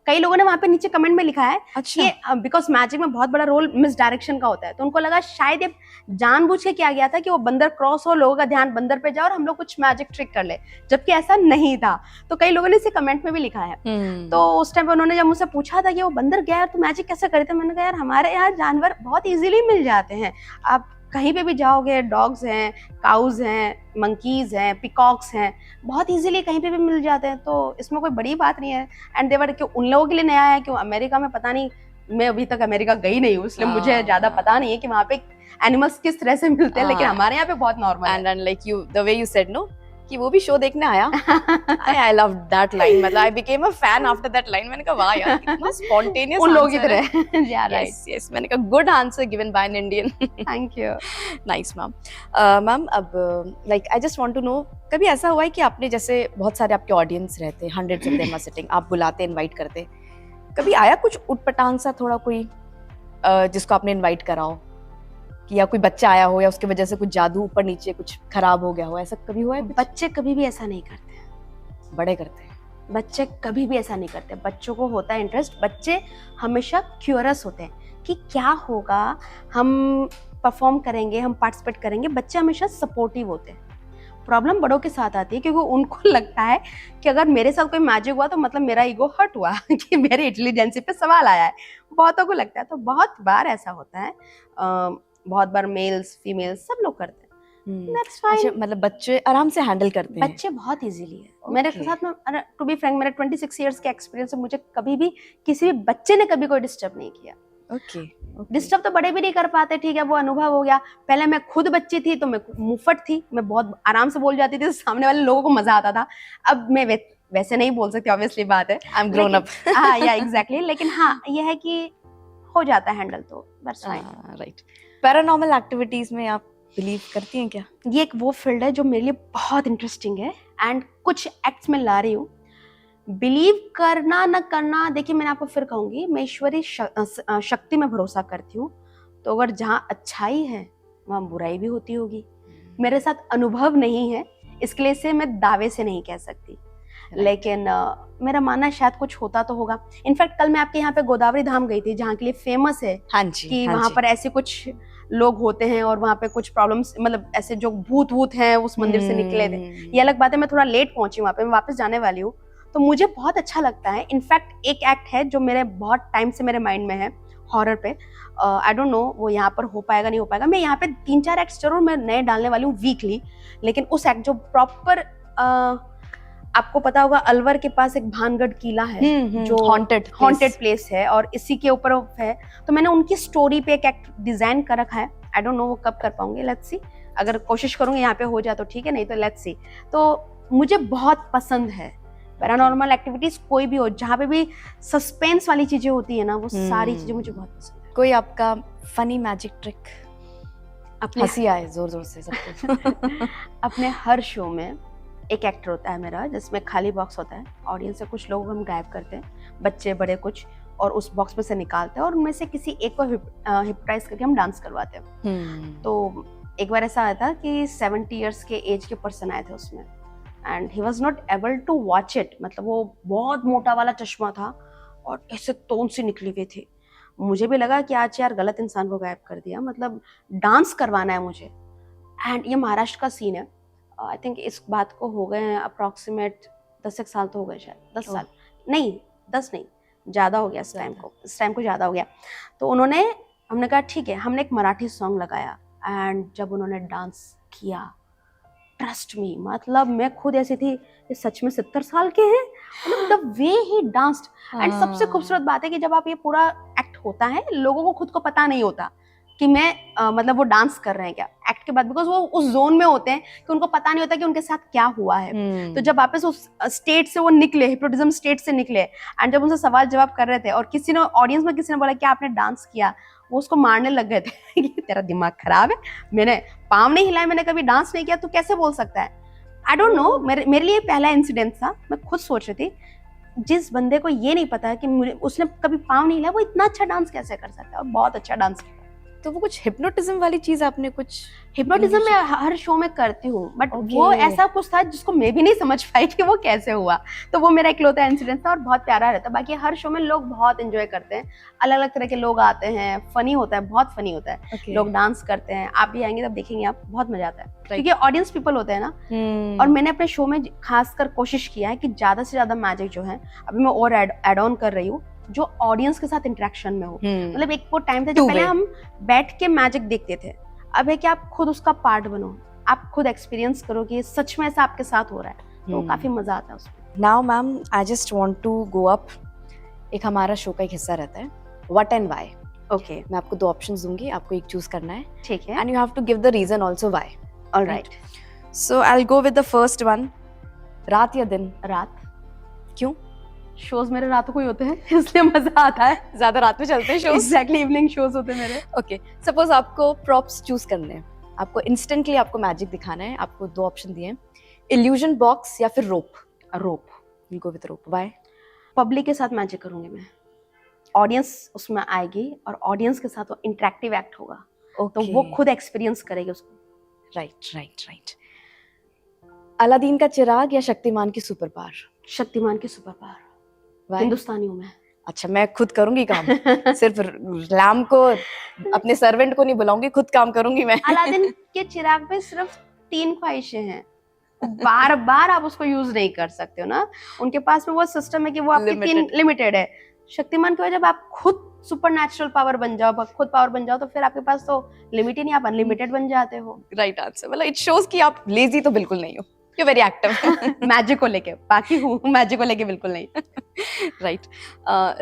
कई लोगों ने वहां पे नीचे कमेंट में लिखा है अच्छा, ये बिकॉज मैजिक में बहुत बड़ा रोल मिस डायरेक्शन का होता है, तो उनको लगा शायद ये जानबूझ के किया गया था कि वो बंदर क्रॉस हो, लोगों का ध्यान बंदर पे जाए और हम लोग कुछ मैजिक ट्रिक कर ले, जबकि ऐसा नहीं था। तो कई लोगों ने इसे कमेंट में भी लिखा है। तो उस टाइम पे उन्होंने जब मुझसे पूछा था कि वो बंदर गया तो मैजिक कैसे करे थे, मैंने कहा यार हमारे यहाँ जानवर बहुत इजीली मिल जाते हैं, आप कहीं पे भी जाओगे, डॉग्स हैं, काउज हैं, मंकीज हैं, पिकॉक्स हैं, बहुत इजीली कहीं पे भी मिल जाते हैं, तो इसमें कोई बड़ी बात नहीं है। एंड देवर क्यों उन लोगों के लिए नया है, क्यों अमेरिका में पता नहीं, मैं अभी तक अमेरिका गई नहीं हूँ इसलिए मुझे ज्यादा पता नहीं है कि वहाँ पे एनिमल्स किस तरह से मिलते हैं, लेकिन हमारे यहाँ पे बहुत नॉर्मल है। And like you the way you said no कि वो भी शो देखने आया, आई लव दैट लाइन, मतलब I became a fan after that line. मैंने कहा वाह यार कितना स्पॉन्टेनियस उन लोगों की तरह। यस यस, मैंने कहा good answer given by an Indian. Thank you. Nice ma'am. Ma'am अब like I just want to know, कभी ऐसा हुआ है कि आपने, जैसे बहुत सारे आपके ऑडियंस रहते हैं, hundreds of them are sitting, आप बुलाते इनवाइट करते, कभी आया कुछ उटपटांग सा थोड़ा कोई जिसको आपने इनवाइट करा हो, कि या कोई बच्चा आया हो या उसकी वजह से कुछ जादू ऊपर नीचे कुछ खराब हो गया हो, ऐसा कभी हुआ है? बच्चे कभी भी ऐसा नहीं करते, बड़े करते हैं। बच्चे कभी भी ऐसा नहीं करते, बच्चों को होता है इंटरेस्ट, बच्चे हमेशा क्यूरियस होते हैं कि क्या होगा, हम परफॉर्म करेंगे, हम पार्टिसिपेट करेंगे, बच्चे हमेशा सपोर्टिव होते हैं। प्रॉब्लम बड़ों के साथ आती है क्योंकि उनको लगता है कि अगर मेरे साथ कोई मैजिक हुआ तो मतलब मेरा ईगो हर्ट हुआ कि मेरे इंटेलिजेंसी पे सवाल आया है, बहुतों को लगता है। तो बहुत बार ऐसा होता है, बहुत बार मेल्स फीमेल्स सब लोग करते हैं। That's fine. अच्छा, मतलब बच्चे आराम से हैंडल करते हैं? बच्चे बहुत इजीली है। मेरे साथ में टू बी फ्रैंक मेरे 26 इयर्स के एक्सपीरियंस से मुझे कभी भी किसी भी बच्चे ने कभी कोई डिस्टर्ब नहीं किया। डिस्टर्ब तो बड़े भी नहीं कर पाते, ठीक है, वो अनुभव हो गया। पहले मैं खुद बच्ची थी तो मैं मुफ्फट थी, मैं बहुत आराम से बोल जाती थी, तो सामने वाले लोगों को मजा आता था। अब मैं वैसे नहीं बोल सकती, ऑब्वियसली बात है, आई एम ग्रोन अप। हाँ या एग्जैक्टली, लेकिन हाँ ये है कि हो जाता है हैंडल, तो that's fine. Right. Paranormal activities में आप बिलीव करती हैं क्या? ये एक वो फील्ड है जो मेरे लिए बहुत इंटरेस्टिंग है एंड कुछ एक्ट्स में ला रही हूँ। बिलीव करना न करना, देखिए मैंने आपको फिर कहूंगी, मैं ईश्वरीय शक्ति में भरोसा करती हूँ, तो अगर जहाँ अच्छाई है वहाँ बुराई भी होती होगी। मेरे साथ अनुभव नहीं है इसके लिए से मैं दावे से नहीं कह सकती, लेकिन मेरा मानना शायद कुछ होता तो होगा। इनफैक्ट कल मैं आपके यहाँ पे गोदावरी धाम गई थी, जहाँ के लिए फेमस है कि वहाँ पर ऐसे कुछ लोग होते हैं और वहाँ पे कुछ प्रॉब्लम्स, मतलब ऐसे जो भूत हैं उस मंदिर से निकले थे। ये अलग बात है, मैं थोड़ा लेट पहुंची वहाँ पे, मैं वापस जाने वाली हूँ, तो मुझे बहुत अच्छा लगता है। इनफैक्ट एक एक्ट है जो मेरे बहुत टाइम से मेरे माइंड में है, हॉरर पे। आई डोंट नो वो यहाँ पर हो पाएगा नहीं हो पाएगा। मैं यहाँ पे 3-4 एक्ट्स जरूर मैं नए डालने वाली हूँ वीकली, लेकिन उस एक्ट जो प्रॉपर, आपको पता होगा अलवर के पास एक भानगढ़ किला है जो हॉन्टेड प्लेस है और इसी के ऊपर है, तो मैंने उनकी स्टोरी पे एक एक्ट डिजाइन कर रखा है। आई डोंट नो वो कब कर पाऊंगी, लेट्स सी, अगर कोशिश करूंगी यहाँ पे हो जाए तो ठीक है, नहीं तो लेट्स सी। तो मुझे बहुत पसंद है पैरानॉर्मल एक्टिविटीज, कोई भी हो, जहाँ पे भी सस्पेंस वाली चीजें होती है ना, वो सारी चीजें मुझे बहुत पसंद है। कोई आपका फनी मैजिक ट्रिक? अपने हंसी आए जोर जोर से सबको। अपने हर शो में एक एक्टर होता है मेरा, जिसमें खाली बॉक्स होता है, ऑडियंस से कुछ लोग हम गायब करते हैं, बच्चे बड़े कुछ, और उस बॉक्स में से निकालते हैं और उनमें से किसी एक को हिप्नोटाइज करके हम डांस करवाते हैं। तो एक बार ऐसा आया था कि 70 इयर्स के एज के पर्सन आए थे उसमें, and he was not able to watch it. मतलब वो बहुत मोटा वाला चश्मा था और ऐसे तोन से निकली हुई थी। मुझे भी लगा कि आज यार गलत इंसान को गायब कर दिया, मतलब डांस करवाना है मुझे। एंड ये महाराष्ट्र का सीन है, आई थिंक इस बात को हो गए हैं अप्रॉक्सीमेट 10 साल तो हो गए शायद, 10 साल नहीं, 10 नहीं, ज़्यादा हो गया इस टाइम को ज़्यादा हो गया। तो हमने कहा ठीक है, हमने एक मराठी सॉन्ग लगाया, एंड जब उन्होंने डांस किया, ट्रस्ट मी, मतलब मैं खुद ऐसी थी, ये सच में 70 साल के हैं, मतलब the way he danced. And सबसे खूबसूरत बात है कि जब आप ये पूरा एक्ट होता है, लोगों को खुद को पता नहीं होता कि मैं मतलब वो डांस कर रहे हैं क्या एक्ट के बाद, बिकॉज वो उस जोन में होते हैं कि उनको पता नहीं होता कि उनके साथ क्या हुआ है। तो जब वापस उस स्टेट से वो निकले, हिप्नोटिज्म स्टेट से निकले, एंड जब उनसे सवाल जवाब कर रहे थे और किसी ने ऑडियंस में किसी ने बोला कि आपने डांस किया, वो उसको मारने लग गए थे कि तेरा दिमाग खराब है, मैंने पाँव नहीं हिलाया, मैंने कभी डांस नहीं किया, तू कैसे बोल सकता है। आई डोंट नो, मेरे लिए पहला इंसिडेंट था। मैं खुद सोच रही थी जिस बंदे को ये नहीं पता है कि उसने कभी पाँव नहीं हिलाया, वो इतना अच्छा डांस कैसे कर सकता है, और बहुत अच्छा डांस किया। तो वो कुछ हिप्नोटिज्म वाली चीज आपने कुछ हिप्नोटिज्म मैं हर शो में करती हूँ, बट वो ऐसा कुछ था जिसको मैं भी नहीं समझ पाई कि वो कैसे हुआ। तो वो मेरा इकलौता इंसिडेंट था और बहुत प्यारा रहता है। बाकी हर शो में लोग बहुत एंजॉय करते हैं, अलग अलग तरह के लोग आते हैं, फनी होता है, बहुत फनी होता है। लोग डांस करते हैं, आप भी आएंगे तब देखेंगे आप, बहुत मजा आता है क्योंकि ऑडियंस पीपल होते हैं ना। और मैंने अपने शो में खासकर कोशिश किया है कि ज्यादा से ज्यादा मैजिक जो है, अभी मैं और एड ऑन कर रही हूँ, जो ऑडियंस के साथ इंटरेक्शन में हो। मतलब एक वो टाइम था जब पहले हम बैठ के मैजिक देखते थे, अब है कि आप खुद उसका पार्ट बनो, आप खुद एक्सपीरियंस करो कि सच में ऐसा आपके साथ हो रहा है, तो काफी मजा आता है उसमें। Now ma'am, I just want to go up, एक हमारा शो का एक हिस्सा रहता है व्हाट एंड व्हाई। ओके, मैं आपको 2 ऑप्शंस दूंगी, आपको एक चूज करना है, ठीक है, and you have to give the reason also why. Alright, so I will go with the first one, रात या दिन? रात। क्यों? शोज मेरे रात को ही होते हैं इसलिए मजा आता है, ज्यादा रात में चलते हैं शोज। एग्जैक्टली, इवनिंग शोज होते हैं मेरे। ओके, सपोज आपको प्रॉप्स चूज करने हैं, आपको इंस्टेंटली आपको मैजिक दिखाना है, आपको 2 ऑप्शन दिए हैं, इल्यूजन बॉक्स या फिर rope. Rope, will go with rope, why? Public के साथ मैजिक करूंगी मैं, ऑडियंस उसमें आएगी और ऑडियंस के साथ वो इंटरेक्टिव एक्ट होगा, तो वो खुद एक्सपीरियंस करेगी उसको। Right right right. अलादीन का चिराग या शक्तिमान की सुपर पावर? शक्तिमान की सुपर पावर। Why? हिंदुस्तानी हूँ मैं। अच्छा, मैं खुद करूंगी काम सिर्फ लैम्प को, अपने सर्वेंट को नहीं बुलाऊंगी, खुद काम करूंगी मैं। अलादीन के चिराग में सिर्फ 3 ख्वाहिशें हैं, बार बार आप उसको यूज नहीं कर सकते हो ना, उनके पास में वो सिस्टम है कि वो आपके 3 लिमिटेड है। शक्तिमान की वजह जब आप खुद सुपर नेचुरल पावर बन जाओ, खुद पावर बन जाओ, तो फिर आपके पास तो लिमिट ही नहीं, आप अनलिमिटेड बन जाते हो। राइट आंसर, मतलब इट शोज कि आप लेजी तो बिल्कुल नहीं हो, यू वेरी एक्टिव मैजिक को लेके, बाकी हूँ मैजिक को लेके बिल्कुल नहीं। राइट,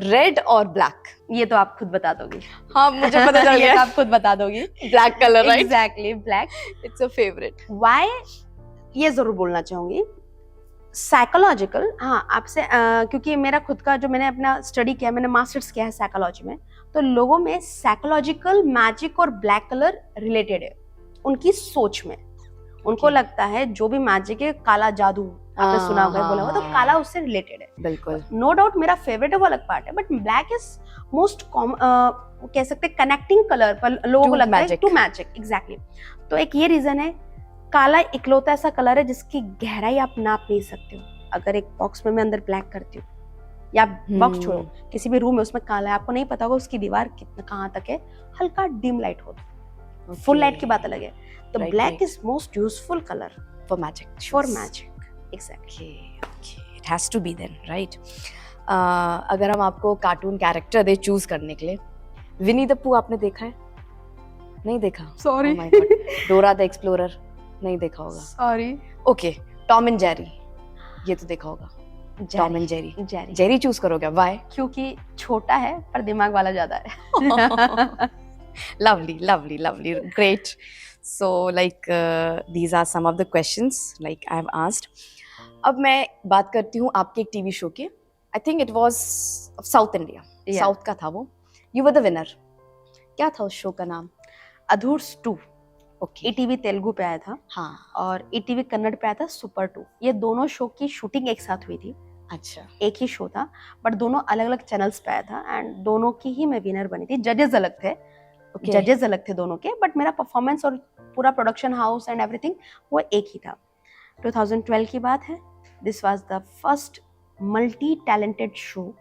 रेड और ब्लैक? ये तो आप खुद बता दोगी। हाँ, मुझे पता चल गया, आप खुद बता दोगी। Black colour, right? Exactly, black, it's a favourite. Why ये जरूर बोलना चाहूंगी, साइकोलॉजिकल। हाँ, आपसे क्योंकि मेरा खुद का जो मैंने अपना स्टडी किया, मैंने मास्टर्स किया है साइकोलॉजी में, तो लोगों में साइकोलॉजिकल मैजिक और ब्लैक कलर रिलेटेड है उनकी सोच में। उनको लगता है जो भी मैजिक है काला जादू, आपने सुना होगा, बोला होगा, तो काला उससे रिलेटेड है। बिल्कुल, नो डाउट मेरा फेवरेट है, वो अलग पार्ट है, बट ब्लैक इज मोस्ट कह सकते हैं कनेक्टिंग कलर पर लोगों को लगता है टू मैजिक। एग्जैक्टली, तो एक ये रीजन है, काला इकलौता ऐसा कलर है जिसकी गहराई आप नाप नहीं सकते हो। अगर एक बॉक्स में मैं अंदर ब्लैक करती हूँ, या बॉक्स छोड़ो, किसी भी रूम में उसमें काला है, आपको नहीं पता होगा उसकी दीवार कितना कहाँ तक है, हल्का डिम लाइट हो, फुल लाइट की बात अलग है। तो black is most useful colour for magic, for magic. Exactly, it has to be then, right? अगर हम आपको कार्टून कैरेक्टर दे चूज करने के लिए, विनी द पू आपने देखा है? नहीं देखा? सॉरी। डोरा द एक्सप्लोरर नहीं देखा होगा? Sorry. Okay, Tom and Jerry ये तो देखा होगा। Tom and Jerry, Jerry choose करोगे, व्हाई? क्योंकि छोटा है पर दिमाग वाला ज्यादा है। Lovely, lovely, lovely, great. So like these are some of the questions like I have asked. अब मैं बात करती हूँ आपके एक टीवी शो की। I think it was of South India. South का था वो। You were the winner. क्या था उस शो का नाम? अधूर्स 2। ओके, ETV तेलुगु पे आया था। हाँ, और ETV कन्नड़ पे आया था सुपर 2। ये दोनों शो की शूटिंग एक साथ हुई थी। अच्छा, एक ही शो था, बट दोनों अलग अलग चैनल्स पे आया था, एंड दोनों की ही मैं विनर बनी थी। जजेस अलग थे, जजेस अलग थे दोनों के, बट मेरा परफॉर्मेंस और पूरा प्रोडक्शन हाउस एंड एवरीथिंग वो एक ही था। 2012 की बात है। This was the first multi talented show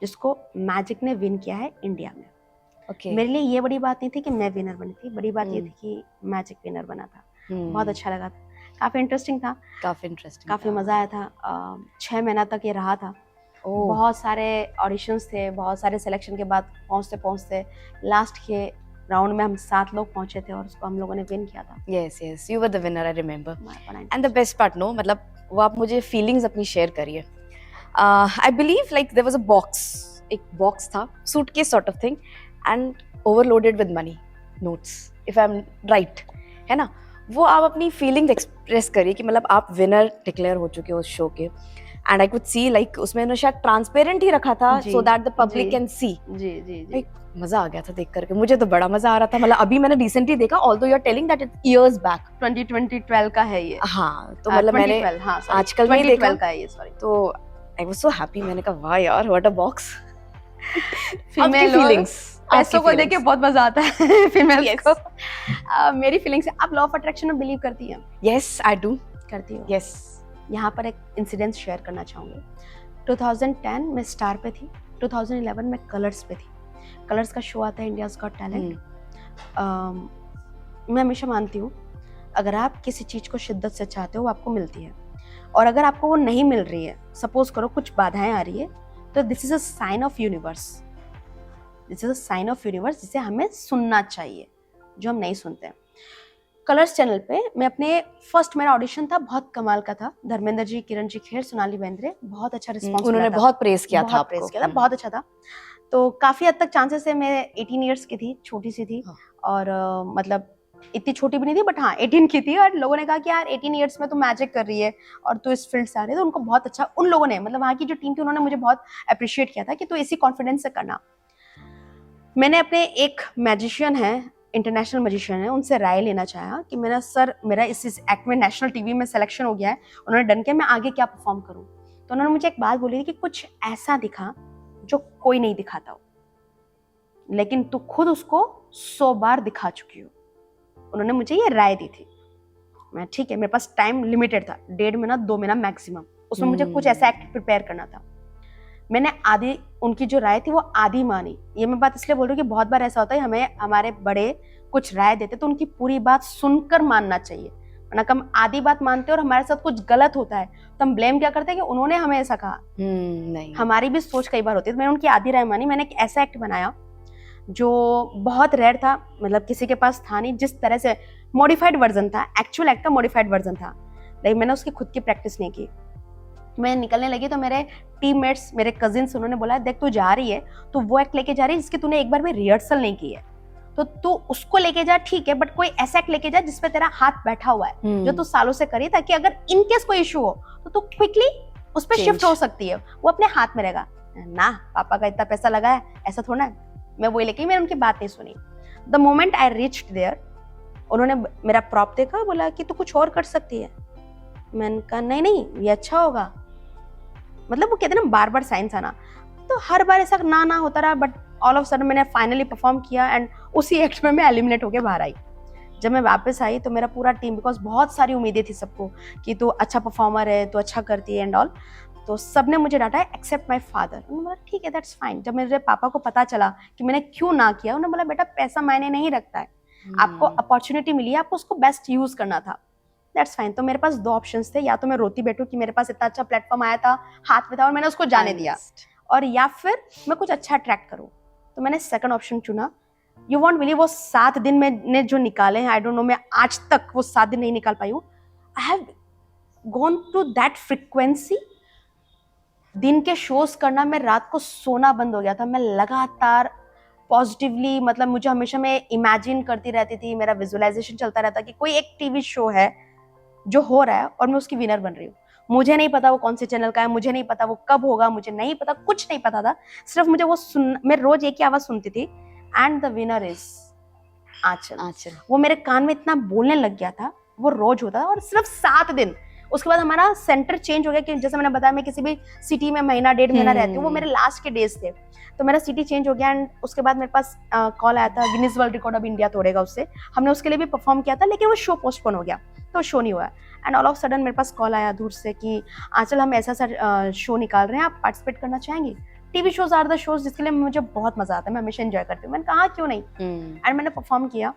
जिसको मैजिक ने विन किया है इंडिया में। मेरे लिए ये बड़ी बात नहीं थी कि मैं विनर बनी थी, बड़ी बात ये थी कि मैजिक विनर बना था। बहुत अच्छा लगा था, काफी इंटरेस्टिंग था, काफी मजा आया था। 6 महीना तक ये रहा था। बहुत सारे ऑडिशंस थे, बहुत सारे सिलेक्शन के बाद पहुंचते पहुंचते लास्ट के राउंड में हम 7 लोग पहुंचे थे और उसको हम लोगों ने विन किया था। Yes, you were the winner, I remember. And the best part, no मतलब वो आप मुझे फीलिंग्स अपनी शेयर करिए। I believe like there was a box, एक box था, suitcase sort of thing, and overloaded with money, notes, if I'm right, है ना? वो आप अपनी फीलिंग्स एक्सप्रेस करिए कि मतलब आप विनर डिक्लेयर हो चुके हो उस शो के, and I could see like उसमें उन्होंने शायद ट्रांसपेरेंट ही रखा था so that the public can see. जी जी जी लाइक मजा आ गया था देख करके, मुझे तो बड़ा मजा आ रहा था। मतलब अभी मैंने रिसेंटली देखा, although you are telling that it years back, 2012 का है ये। हाँ तो मतलब मैंने 2012, हाँ, आजकल नहीं देखा 2012 का है ये, सॉरी। तो आई वाज सो हैप्पी, मैंने कहा वाह यार what a box. Female feelings, पैसों को देख के बहुत मजा आता है फीमेल को। मेरी फीलिंग्स है, आप लॉ ऑफ अट्रैक्शन में बिलीव करती हैं? Yes I do. करती हो? यस। यहाँ पर एक इंसिडेंट शेयर करना चाहूँगी। 2010 में स्टार पे थी, 2011 में कलर्स पे थी। कलर्स का शो आता है इंडियाज गॉट टैलेंट। मैं हमेशा मानती हूँ अगर आप किसी चीज़ को शिद्दत से चाहते हो वो आपको मिलती है, और अगर आपको वो नहीं मिल रही है, सपोज करो कुछ बाधाएं आ रही है, तो this is a sign of universe, this is a sign of universe जिसे हमें सुनना चाहिए, जो हम नहीं सुनते हैं। कलर्स चैनल पे मैं अपने फर्स्ट, मेरा ऑडिशन था, बहुत कमाल का था। धर्मेंद्र जी, किरण जी खेर, सोनाली बेंद्रे, बहुत अच्छा रिस्पॉन्स, उन्होंने बहुत प्रेस किया था, प्रेस किया था, बहुत अच्छा था। तो काफी हद तक चांसेस है, मैं 18 इयर्स की थी, छोटी सी थी, और मतलब इतनी छोटी भी नहीं थी, बट हाँ 18 की थी, और लोगों ने कहा कि यार 18 इयर्स में तो मैजिक कर रही है और तू इस फील्ड से आ रही है, तो उनको बहुत अच्छा, उन लोगों ने, मतलब वहाँ की जो टीम थी उन्होंने मुझे बहुत अप्रिशिएट किया था कि तू इसी कॉन्फिडेंस से करना। मैंने अपने एक मैजिशियन है, इंटरनेशनल मैजिशियन है, उनसे राय लेना चाहा कि मेरा सर, मेरा इस एक्ट में नेशनल टीवी में सिलेक्शन हो गया है, उन्होंने डन किया, मैं आगे क्या परफॉर्म करूँ। तो उन्होंने मुझे एक बात बोली कि कुछ ऐसा दिखा जो कोई नहीं दिखाता हो, लेकिन तू खुद उसको 100 बार दिखा चुकी हो। उन्होंने मुझे ये राय दी थी। मैं ठीक है, मेरे पास टाइम लिमिटेड था, 1.5 महीना 2 महीना मैक्सिमम, उसमें मुझे कुछ ऐसा एक्ट प्रिपेयर करना था। मैंने आधी, उनकी जो राय थी वो आधी मानी। ये मैं बात इसलिए बोल रही हूँ कि बहुत बार ऐसा होता है, हमें हमारे बड़े कुछ राय देते तो उनकी पूरी बात सुनकर मानना चाहिए, वरना हम आधी बात मानते हैं और हमारे साथ कुछ गलत होता है तो हम ब्लेम क्या करते हैं कि उन्होंने हमें ऐसा कहा। नहीं, हमारी भी सोच कई बार होती है। तो मैंने उनकी आधी राय मानी। मैंने एक ऐसा एक्ट बनाया जो बहुत रेयर था, मतलब किसी के पास था नहीं, जिस तरह से मॉडिफाइड वर्जन था, एक्चुअल एक्ट का मॉडिफाइड वर्जन था, लेकिन मैंने उसकी खुद की प्रैक्टिस नहीं की। मैं निकलने लगी तो मेरे टीममेट्स, मेरे कजिन्स, उन्होंने बोला देख तू जा रही है तो वो एक्ट लेके जा रही है जिसकी तूने एक बार भी रिहर्सल नहीं की है, तो तू उसको लेके जा, ठीक है, बट कोई ऐसा एक्ट लेके जा जिसपे तेरा हाथ बैठा हुआ है, जो तू सालों से करी, ताकि अगर इन केस कोई इशू हो तो तू क्विकली उस पर शिफ्ट हो सकती है, वो अपने हाथ में रहेगा ना। पापा का इतना पैसा लगा है, ऐसा थोड़ा है। मैं वही लेके, मैंने उनकी बात नहीं सुनी। The moment I reached there, उन्होंने मेरा प्रॉप देखा, बोला कि तू कुछ और कर सकती है। मैंने कहा नहीं नहीं ये अच्छा होगा, मतलब वो कहते ना बार बार साइंस आना, तो हर बार ऐसा ना ना होता रहा, बट ऑल ऑफ सडन मैंने फाइनली परफॉर्म किया एंड उसी एक्ट में मैं एलिमिनेट होके बाहर आई। जब मैं वापस आई तो मेरा पूरा टीम, बिकॉज बहुत सारी उम्मीदें थी सबको कि तू अच्छा परफॉर्मर है, तू अच्छा करती है एंड ऑल, तो सबने मुझे डांटा एक्सेप्ट माय फादर। उन्होंने बोला ठीक है दैट्स फाइन। जब मेरे पापा को पता चला कि मैंने क्यों ना किया, उन्होंने बोला बेटा पैसा मायने नहीं रखता है, आपको अपॉर्चुनिटी मिली है, आपको उसको बेस्ट यूज करना था, दैट्स फाइन। तो मेरे पास 2 ऑप्शंस थे, या तो मैं रोती बैठूं कि मेरे पास इतना अच्छा प्लेटफॉर्म आया था, हाथ में था और मैंने उसको जाने दिया, और या फिर मैं कुछ अच्छा अट्रैक्ट करूं। तो मैंने सेकंड ऑप्शन चुना। यू वॉन्ट बिलीव, वो 7 दिन मैंने जो निकाले हैं, आई डोंट नो, मैं आज तक वो 7 दिन नहीं निकाल पाई हूँ। I have gone to that frequency. दिन के शोज करना, मैं रात को सोना बंद हो गया था, मैं लगातार पॉजिटिवली, मतलब मुझे हमेशा मैं इमेजिन करती रहती थी, मेरा विजुअलाइजेशन चलता रहता कि कोई एक टीवी शो है जो हो रहा है और मैं उसकी विनर बन रही हूँ। मुझे नहीं पता वो कौन से चैनल का है, मुझे नहीं पता वो कब होगा, मुझे नहीं पता, कुछ नहीं पता था, सिर्फ मुझे वो मैं रोज एक ही आवाज सुनती थी, एंड द विनर इज आंचल। वो मेरे कान में इतना बोलने लग गया था, वो रोज होता था, और सिर्फ 7 दिन। उसके बाद हमारा सेंटर चेंज हो गया, कि जैसे मैंने बताया मैं किसी भी सिटी में महीना 1.5 महीना रहती हूँ, वो मेरे लास्ट के डेज थे, तो मेरा सिटी चेंज हो गया। एंड उसके बाद मेरे पास कॉल आया था, Guinness world record of India तोड़ेगा उससे, हमने उसके लिए भी परफॉर्म किया था, लेकिन वो शो पोस्टपोन हो गया, तो शो नहीं हुआ। एंड ऑल ऑफ सडन मेरे पास कॉल आया दूर से कि आंचल हम ऐसा सा शो निकाल रहे हैं, आप पार्टिसिपेट करना चाहेंगे। TV shows are the shows जिसके लिए मुझे बहुत मजा आता है, मैं हमेशा एंजॉय करती हूँ। मैंने कहा क्यों नहीं, एंड मैंने परफॉर्म किया।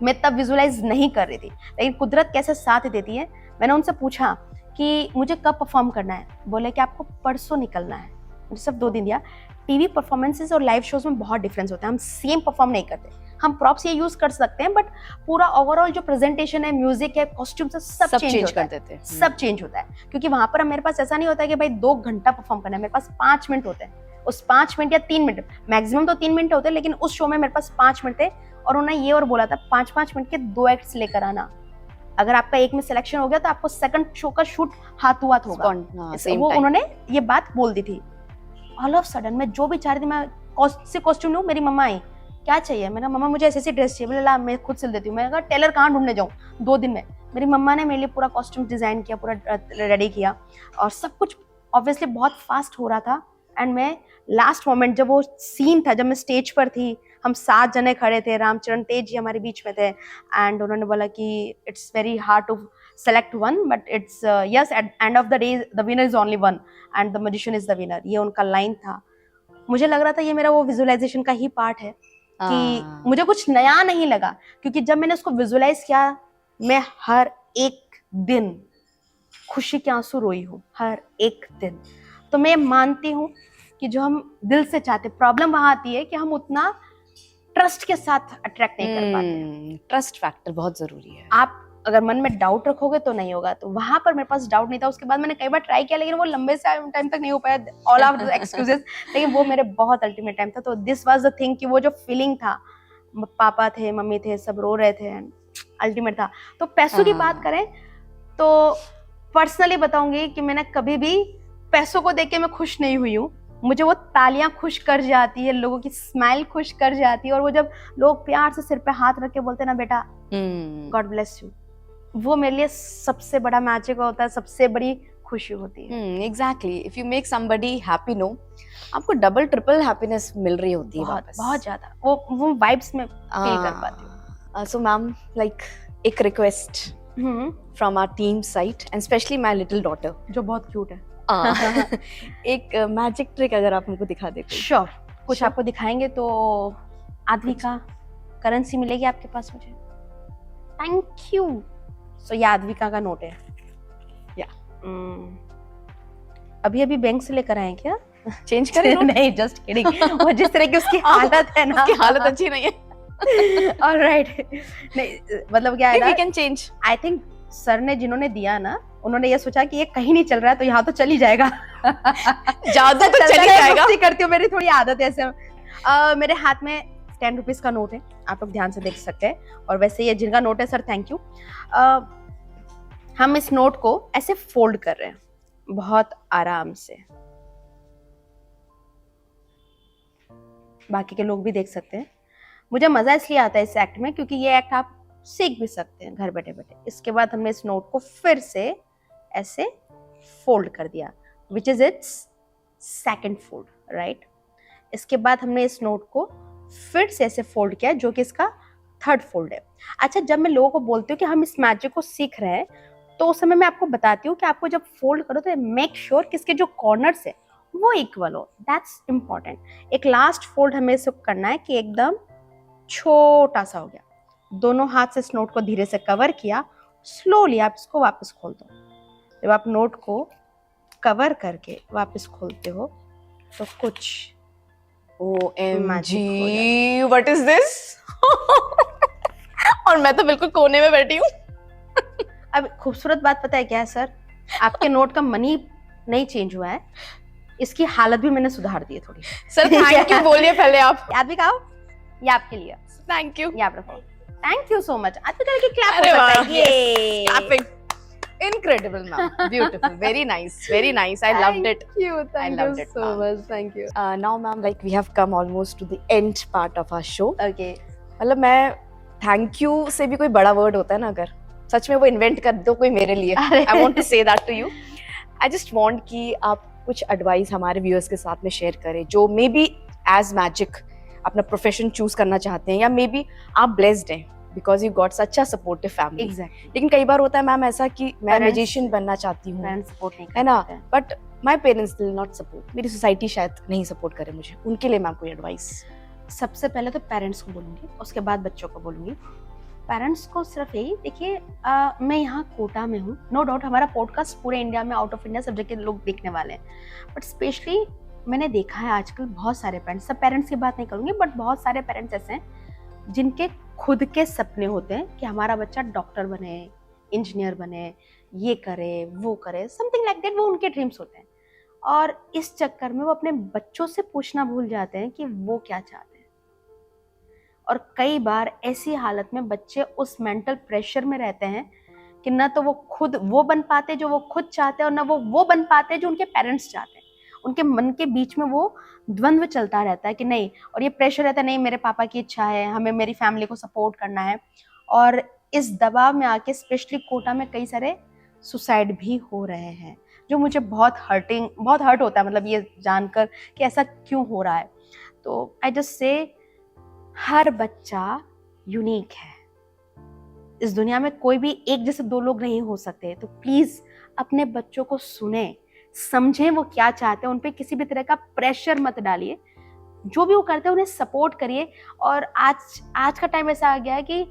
मैं तब विजुअलाइज नहीं कर रही थी, लेकिन कुदरत कैसे साथ देती है। मैंने उनसे पूछा कि मुझे कब परफॉर्म करना है, बोले कि आपको परसों निकलना है। मुझे सिर्फ 2 दिन दिया। टीवी परफॉर्मेंसेस और लाइव शोज में बहुत डिफरेंस होता है, हम सेम परफॉर्म नहीं करते, हम प्रॉप्स ये यूज कर सकते हैं, बट पूरा ओवरऑल जो प्रेजेंटेशन है, म्यूजिक है, कॉस्ट्यूम से सब चेंज कर देते हैं, सब चेंज होता है। क्योंकि वहां पर मेरे पास ऐसा नहीं होता है कि भाई 2 घंटा परफॉर्म करना है, मेरे पास 5 मिनट होते हैं। उस 5 मिनट या 3 मिनट, मैक्सिमम तो 3 मिनट होते हैं, लेकिन उस शो में मेरे पास 5 मिनट थे। और उन्होंने ये और बोला था 5-5 मिनट के 2 एक्ट्स लेकर आना। अगर आपका एक में सिलेक्शन हो गया तो आपको सेकंड शो का शूट हाथों हाथ होगा। वो उन्होंने ये बात बोल दी थी। ऑल ऑफ सडन मैं जो भी चाह रही थी, मैं कॉस्ट्यूम लूं, मेरी मम्मा आई, क्या चाहिए? मैंने मम्मा मुझे ऐसी ड्रेस चाहिए। बोले ला मैं खुद सिल देती हूँ। मैंने कहा टेलर कहाँ ढूंढने जाऊँ 2 दिन में। मेरी मम्मा ने मेरे लिए पूरा कॉस्ट्यूम डिजाइन किया, पूरा रेडी किया, और सब कुछ ऑब्वियसली बहुत फास्ट हो रहा था। एंड मैं लास्ट मोमेंट जब वो सीन था, जब मैं स्टेज पर थी, हम 7 जने खड़े थे, रामचरण तेज जी हमारे बीच में थे, एंड उन्होंने बोला कि it's very hard to select one, but it's yes at end of the day the winner is only one and the magician is the winner. ये उनका लाइन था। मुझे लग रहा था ये मेरा वो विजुअलाइजेशन का ही पार्ट है कि मुझे कुछ नया नहीं लगा, क्योंकि जब मैंने उसको विजुअलाइज किया, मैं हर एक दिन खुशी के आंसू रोई हूँ, हर एक दिन। तो मैं मानती हूँ कि जो हम दिल से चाहते, प्रॉब्लम वहां आती है कि हम उतना ट्रस्ट के साथ अट्रैक्ट नहीं कर पाते। ट्रस्ट फैक्टर बहुत जरूरी है। आप अगर मन में डाउट रखोगे तो नहीं होगा। तो वहां पर मेरे पास डाउट नहीं था। उसके बाद मैंने कई बार ट्राई किया, लेकिन वो लंबे टाइम तक नहीं हो पाया, ऑल आर द एक्सक्यूजेस। लेकिन वो मेरे बहुत अल्टीमेट टाइम था। तो दिस वाज द थिंग कि वो जो फीलिंग था, पापा थे, मम्मी थे, सब रो रहे थे, अल्टीमेट था। तो पैसों की बात करें तो पर्सनली बताऊंगी कि मैंने कभी भी पैसों को देख के मैं खुश नहीं हुई हूँ। मुझे वो तालियां खुश कर जाती है, लोगों की स्माइल खुश कर जाती है, और वो जब लोग प्यार से सिर पे हाथ रख के बोलते हैं ना, बेटा गॉड ब्लेस यू, वो मेरे लिए सबसे बड़ा मैजिक होता है, सबसे बड़ी खुशी होती है। Exactly. If you make somebody happy, no, आपको डबल ट्रिपल हैप्पीनेस मिल रही होती है वापस। बहुत ज्यादा वो वाइब्स में फील कर पाती हूँ। सो मैम, लाइक एक request from our team side and specially my little daughter, जो बहुत क्यूट है। एक मैजिक ट्रिक अगर आप हमको दिखा देते। श्योर, कुछ आपको दिखाएंगे। तो आद्विका, करेंसी मिलेगी आपके पास मुझे। Thank you. सो ये आद्विका का नोट है। या अभी बैंक से लेकर आए क्या? चेंज करें? नहीं, जस्ट किडिंग। वो जिस तरह की उसकी हालत है ना, उसकी हालत अच्छी नहीं है। ऑलराइट। नहीं, मतलब क्या है ना, we can change. I think sir ने जिन्होंने दिया ना, उन्होंने ये सोचा कि ये कहीं नहीं चल रहा है तो यहाँ तो चल ही जाएगा। जादू तो चल ही जाएगा। करती हूँ, मेरी थोड़ी आदत है ऐसे। मेरे हाथ में 10 रुपीज का नोट है, आप लोग ध्यान से देख सकते हैं। और वैसे ये जिनका नोट है, सर थैंक यू। हम इस नोट को ऐसे फोल्ड कर रहे हैं बहुत आराम से। बाकी के लोग भी देख सकते हैं। मुझे मजा इसलिए आता है इस एक्ट में क्योंकि ये एक्ट आप सीख भी सकते हैं घर बैठे बैठे। इसके बाद हमने इस नोट को फिर से ऐसे फोल्ड कर दिया, which is it's second fold, right. इसके बाद हमने इस नोट को फिर से ऐसे फोल्ड किया, जो कि इसका थर्ड फोल्ड है। अच्छा, जब मैं लोगों को बोलती हूँ कि हम इस मैजिक को सीख रहे हैं, तो उस समय मैं आपको बताती हूँ कि आपको जब फोल्ड करो तो मेक श्योर कि इसके जो कॉर्नर्स है वो इक्वल हो। That's important. एक लास्ट फोल्ड हमें इसे करना है कि एकदम छोटा सा हो गया। दोनों हाथ से इस नोट को धीरे से कवर किया, स्लोली आप इसको वापस खोल दो। जब आप नोट को कवर करके वापस खोलते हो तो कुछ OMG, what is this? और मैं तो बिल्कुल कोने में बैठी हूँ। अब खूबसूरत बात पता है क्या है सर, आपके नोट का मनी नहीं चेंज हुआ है, इसकी हालत भी मैंने सुधार दी है थोड़ी। सर थैंक यू बोलिए पहले आप। याद भी खाओ, ये आपके लिए। Thank you. याद रखो। Thank you so much. आज तो की क्लैप अरे हो वाह, सकता है। ये clapping. Incredible, ma'am. Beautiful. Very nice. Very nice. I loved it. Thank loved you it, so ma'am. much. Thank you. Now, ma'am, like we have come almost to the end part of our show. Okay. मतलब मैं thank you से भी कोई बड़ा word होता है ना, अगर सच में वो इन्वेंट कर दो कोई मेरे लिए, I want to say that to you. I just want कि आप कुछ एडवाइस हमारे व्यूअर्स के साथ में शेयर करें, जो मे बी एज मैजिक अपना प्रोफेशन चूज करना चाहते हैं, या मे बी आप ब्लेस्ड हैं because you got such a supportive family. Exactly. लेकिन कई बार होता है मैम ऐसा कि मैं Parents- मैजिशियन बनना चाहती हूँ, Parents support नहीं है ना, करते हैं। But my parents will not support, मेरी सोसाइटी शायद नहीं सपोर्ट करे मुझे, उनके लिए मैम कोई एडवाइस? सबसे पहले तो पेरेंट्स को बोलूंगी, उसके बाद बच्चों को बोलूंगी। पेरेंट्स को सिर्फ यही देखिए, मैं यहाँ कोटा में हूँ, नो डाउट हमारा पॉडकास्ट पूरे इंडिया में, आउट ऑफ इंडिया सब जगह लोग देखने वाले हैं, बट स्पेशली मैंने देखा है आजकल बहुत सारे पेरेंट्स, सब पेरेंट्स की बात नहीं करूँगी, बट बहुत सारे पेरेंट्स ऐसे हैं जिनके खुद के सपने होते हैं कि हमारा बच्चा डॉक्टर बने, इंजीनियर बने, ये करे, वो करे, समथिंग लाइक दैट, वो उनके ड्रीम्स होते हैं। और इस चक्कर में वो अपने बच्चों से पूछना भूल जाते हैं कि वो क्या चाहते हैं। और कई बार ऐसी हालत में बच्चे उस मेंटल प्रेशर में रहते हैं कि ना तो वो खुद वो बन पाते जो वो खुद चाहते हैं, और ना वो बन पाते जो उनके पेरेंट्स चाहते हैं। उनके मन के बीच में वो द्वंद्व चलता रहता है कि नहीं, और ये प्रेशर रहता है, नहीं मेरे पापा की इच्छा है, हमें मेरी फैमिली को सपोर्ट करना है। और इस दबाव में आके स्पेशली कोटा में कई सारे सुसाइड भी हो रहे हैं, जो मुझे बहुत हर्ट होता है, मतलब ये जानकर कि ऐसा क्यों हो रहा है। तो आई जस्ट से हर बच्चा यूनिक है। इस दुनिया में कोई भी एक जैसे दो लोग नहीं हो सकते। तो प्लीज अपने बच्चों को सुने, समझें वो क्या चाहते हैं, उन पे किसी भी तरह का प्रेशर मत डालिए। जो भी वो करते हैं उन्हें सपोर्ट करिए। और आज का टाइम ऐसा आ गया है कि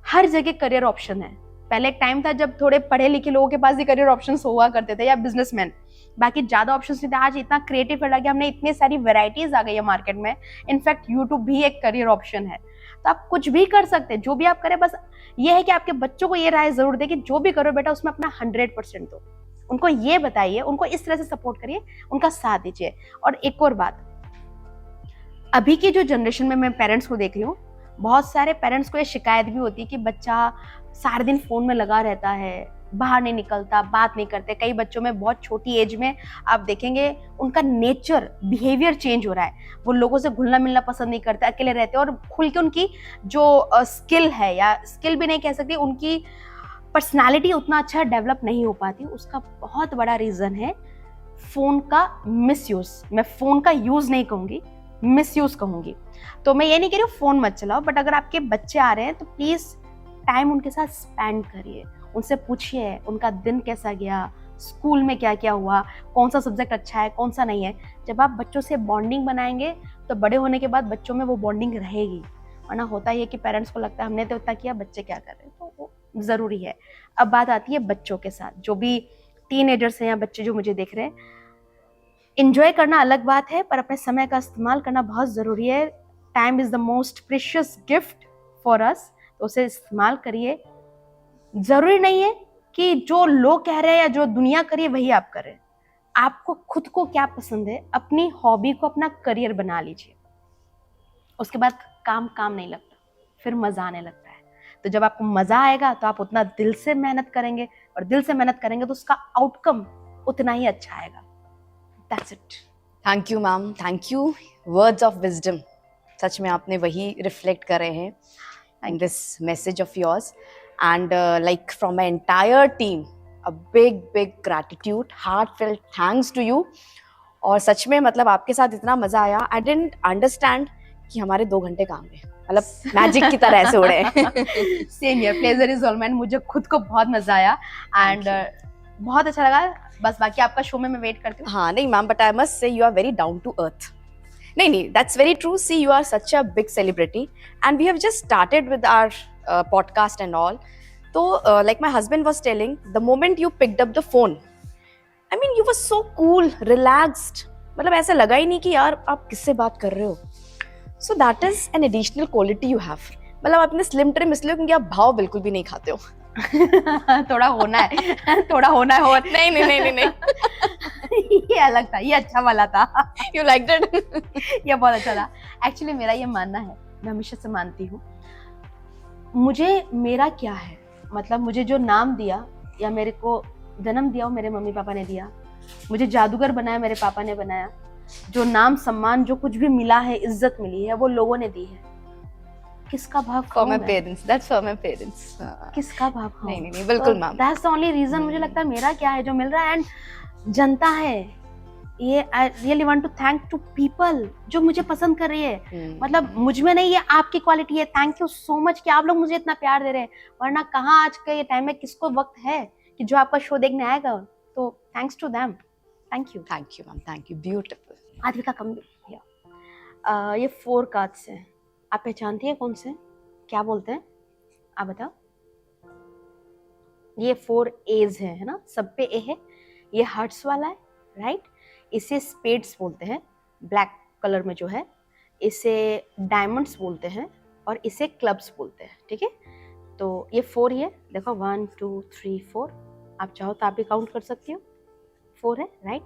हर जगह करियर ऑप्शन है। पहले एक टाइम था जब थोड़े पढ़े लिखे लोगों के पास ही करियर ऑप्शंस हुआ करते थे, या बिजनेसमैन, बाकी ज्यादा ऑप्शंस नहीं थे। आज इतना क्रिएटिव फील्ड आ गया, हमने इतनी सारी वैरायटीज आ गई है मार्केट में। इनफैक्ट यूट्यूब भी एक करियर ऑप्शन है। तो आप कुछ भी कर सकते हैं, जो भी आप करें, बस ये है कि आपके बच्चों को ये राय जरूर दे कि जो भी करो बेटा उसमें अपना 100% दो। उनको ये बताइए, उनको इस तरह से सपोर्ट करिए, उनका साथ दीजिए। और एक और बात, अभी की जो जनरेशन में मैं पेरेंट्स को देख रही हूँ, बहुत सारे पेरेंट्स को ये शिकायत भी होती है कि बच्चा सारा दिन फोन में लगा रहता है, बाहर नहीं निकलता, बात नहीं करते। कई बच्चों में बहुत छोटी एज में आप देखेंगे उनका नेचर, बिहेवियर चेंज हो रहा है। वो लोगों से घुलना मिलना पसंद नहीं करते, अकेले रहते हैं। और खुल के उनकी जो स्किल है, या स्किल भी नहीं कह सकती, उनकी पर्सनालिटी उतना अच्छा डेवलप नहीं हो पाती। उसका बहुत बड़ा रीजन है फोन का मिसयूज। मैं फोन का यूज नहीं कहूंगी, मिसयूज कहूंगी। तो मैं ये नहीं कह रही हूँ फोन मत चलाओ, बट अगर आपके बच्चे आ रहे हैं तो प्लीज टाइम उनके साथ स्पेंड करिए। उनसे पूछिए उनका दिन कैसा गया, स्कूल में क्या क्या हुआ, कौन सा सब्जेक्ट अच्छा है, कौन सा नहीं है। जब आप बच्चों से बॉन्डिंग बनाएंगे तो बड़े होने के बाद बच्चों में वो बॉन्डिंग रहेगी। वरना होता ही है कि पेरेंट्स को लगता है हमने तो इतना किया, बच्चे क्या कर रहे हैं। तो वो जरूरी है। अब बात आती है बच्चों के साथ, जो भी टीनेजर्स हैं या बच्चे जो मुझे देख रहे हैं, इंजॉय करना अलग बात है, पर अपने समय का इस्तेमाल करना बहुत जरूरी है। Time is the most precious gift for us, तो उसे इस्तेमाल करिए। जरूरी नहीं है कि जो लोग कह रहे हैं या जो दुनिया करिए वही आप करें। आपको खुद को क्या पसंद है, अपनी हॉबी को अपना करियर बना लीजिए। उसके बाद काम नहीं लगता, फिर मजा आने लगता है। तो जब आपको मजा आएगा तो आप उतना दिल से मेहनत करेंगे, और दिल से मेहनत करेंगे तो उसका आउटकम उतना ही अच्छा आएगा। That's it. Thank you ma'am, thank you. Words of wisdom, सच में आपने वही रिफ्लेक्ट कर रहे हैं in this message of yours. And like from my entire team, a big gratitude, heartfelt thanks to you. और सच में मतलब आपके साथ इतना मजा आया, I didn't understand कि हमारे 2 घंटे काम है, मतलब मैजिक की तरह ऐसे उड़े। Same here, pleasure is all mine. मुझे खुद को बहुत मजा आया एंड बहुत अच्छा लगा। बस बाकी आपका शो में मैं वेट करती हूँ। हाँ नहीं ma'am, but I must say you are very down to earth. नहीं, that's very true. See, you are such a big celebrity, and we have just started with our podcast and all. So, like my husband was telling, the moment you picked up the phone, I mean, you were so cool, relaxed. मतलब ऐसा लगा ही नहीं कि यार आप किससे बात कर रहे हो. So that is an additional quality you have. मतलब आप इतने slim trim इसलिए क्योंकि आप भाव बिल्कुल भी नहीं खाते हो. थोड़ा होना है और नहीं. ये अलग था, ये अच्छा वाला था। You liked it? ये बहुत अच्छा था। एक्चुअली मेरा ये मानना है, मैं हमेशा से मानती हूँ, मुझे मेरा क्या है, मतलब मुझे जो नाम दिया या मेरे को जन्म दिया वो मेरे मम्मी पापा ने दिया। मुझे जादूगर बनाया मेरे पापा ने बनाया। जो नाम सम्मान जो कुछ भी मिला है, इज्जत मिली है, वो लोगों ने दी है। किसका भाव For my parents, that's for my parents. किसका भाव खाऊं? नहीं बिल्कुल ma'am. That's the only reason मुझे लगता है मेरा क्या है जो मिल रहा है। एंड जनता है ये, I really want to thank to people जो मुझे पसंद कर रही है। मतलब मुझ में नहीं, ये आपकी क्वालिटी है। थैंक यू सो मच कि आप लोग मुझे इतना प्यार दे रहे हैं, वरना कहाँ आज के ये टाइम में किसको वक्त है कि जो आपका शो देखने आएगा। तो thanks to them. Thank you ma'am, thank you. Beautiful. आदि का कम ये 4 कार्ड्स हैं, आप पहचानती है कौन से, क्या बोलते हैं आप बताओ। ये 4 एज है ना, सब पे ए है। ये हार्ट्स वाला है, राइट। इसे स्पेड्स बोलते हैं, ब्लैक कलर में जो है। इसे डायमंड्स बोलते हैं, और इसे क्लब्स बोलते हैं, ठीक है। तो ये 4 ही है, देखो 1 2 3 4, आप चाहो तो आप भी काउंट कर सकती हो, 4 है, राइट।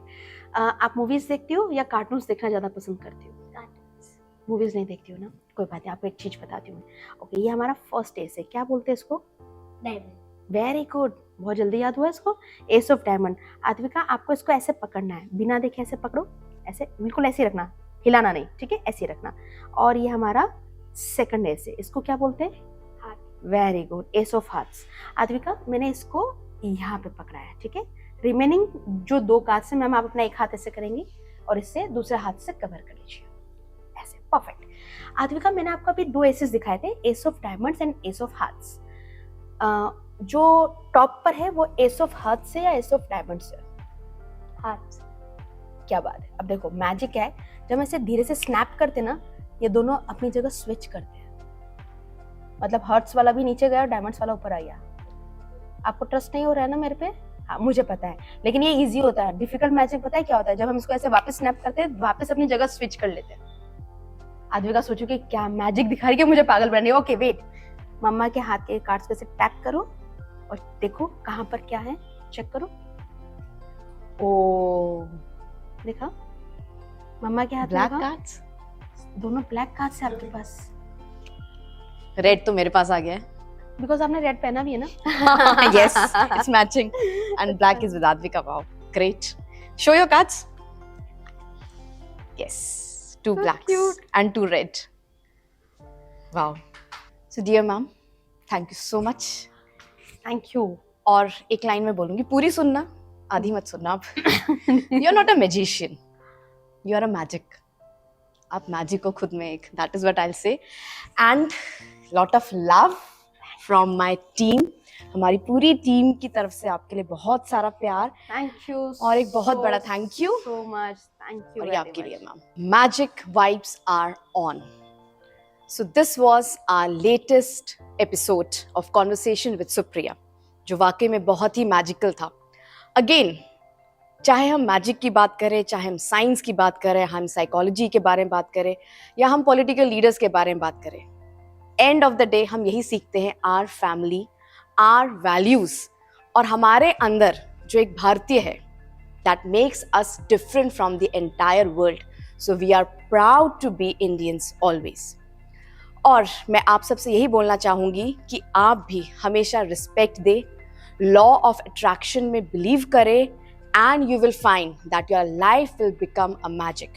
आप मूवीज देखती हो या कार्टून्स देखना ज़्यादा पसंद करती हो? मूवीज नहीं देखती हो ना, कोई बात नहीं, आपको एक चीज़ बताती हूँ। ओके, ये हमारा फर्स्ट एस है, क्या बोलते हैं इसको? डायमंड। वेरी गुड, बहुत जल्दी याद हुआ इसको, एस ऑफ डायमंड। आत्विका, आपको इसको ऐसे पकड़ना है, बिना देखे ऐसे पकड़ो, ऐसे बिल्कुल ऐसे ही रखना, हिलाना नहीं, ठीक है, ऐसे ही रखना। और ये हमारा सेकंड एस है, इसको क्या बोलते हैं? Heart. Very good, ace of hearts. Atvika, मैंने इसको यहाँ पे पकड़ा है, ठीक है। रिमेनिंग जो 2 कार्ड से मैम आप अपना एक हाथ ऐसे करेंगी और इससे दूसरे हाथ से कवर कर लीजिए, ऐसे, परफेक्ट। आत्विका, मैंने आपको अभी 2 एसेस दिखाए थे, S of diamonds and S of hearts. जो टॉप पर है वो एस ऑफ हार्ट्स से या एस ऑफ डायमंड्स से? हार्ट्स। क्या बात है। अब देखो मैजिक है, जब हम ऐसे धीरे से स्नैप करते ना, ये दोनों अपनी जगह स्विच करते हैं, मतलब हार्ट्स वाला भी नीचे गया और डायमंड्स वाला ऊपर आ गया। आपको ट्रस्ट नहीं हो रहा है ना मेरे पे? हाँ, मुझे पता है, लेकिन ये इजी होता है। डिफिकल्ट मैजिक पता है क्या होता है? जब हम इसको ऐसे वापस स्नैप करते हैं, वापस अपनी जगह स्विच कर लेते हैं। आद्विका सोचो कि क्या मैजिक दिखा रही है, मुझे पागल बना रही है। ओके वेट, मम्मा के हाथ के कार्ड्स को ऐसे टैप करो और देखो कहाँ पर क्या है, चेक करो। ओ, देखा मम्मा के हाथ ब्लैक में कार्ड्स, दोनों ब्लैक कार्ड्स है आपके पास। रेड तो मेरे पास आ गया है। बिकॉज आपने रेड पहना भी है ना। Yes, it's matching. And black is with Advika. Wow, great. Show your cards. Yes, 2 So blacks cute. and 2 red. Wow. So dear ma'am, thank you so much. Thank you. और एक line में बोलूंगी, पूरी सुनना, आधी मत सुनना आप। You're not a magician. You are a magic. आप मैजिक हो खुद में एक, that is what I'll say. And lot of love from my team. हमारी पूरी टीम की तरफ से आपके लिए बहुत सारा प्यार थैंक यू और एक बहुत बड़ा thank you so much. Thank you और ये आपके लिए ma'am. Magic vibes are on. So this was our latest episode of conversation with Supriya, जो वाकई में बहुत ही मैजिकल था। अगेन, चाहे हम मैजिक की बात करें, चाहे हम साइंस की बात करें, हम साइकोलॉजी के बारे में बात करें या हम पॉलिटिकल लीडर्स के बारे में बात करें, एंड ऑफ द डे हम यही सीखते हैं, आर फैमिली, आर वैल्यूज, और हमारे अंदर जो एक भारतीय है, that makes us different from the entire world. So we are proud to be Indians always. और मैं आप सबसे यही बोलना चाहूंगी कि आप भी हमेशा respect they, law of attraction में बिलीव करें, and you will find that your life will become a magic.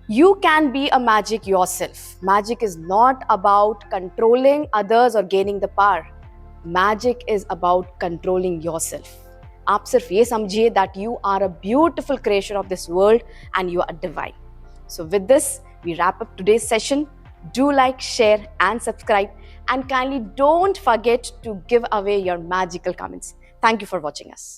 You can be a magic yourself. Magic is not about controlling others or gaining the power. Magic is about controlling yourself. आप सिर्फ ये समझिए that you are a beautiful creation of this world and you are divine. So with this, we wrap up today's session. Do like, share and subscribe, and kindly don't forget to give away your magical comments. Thank you for watching us.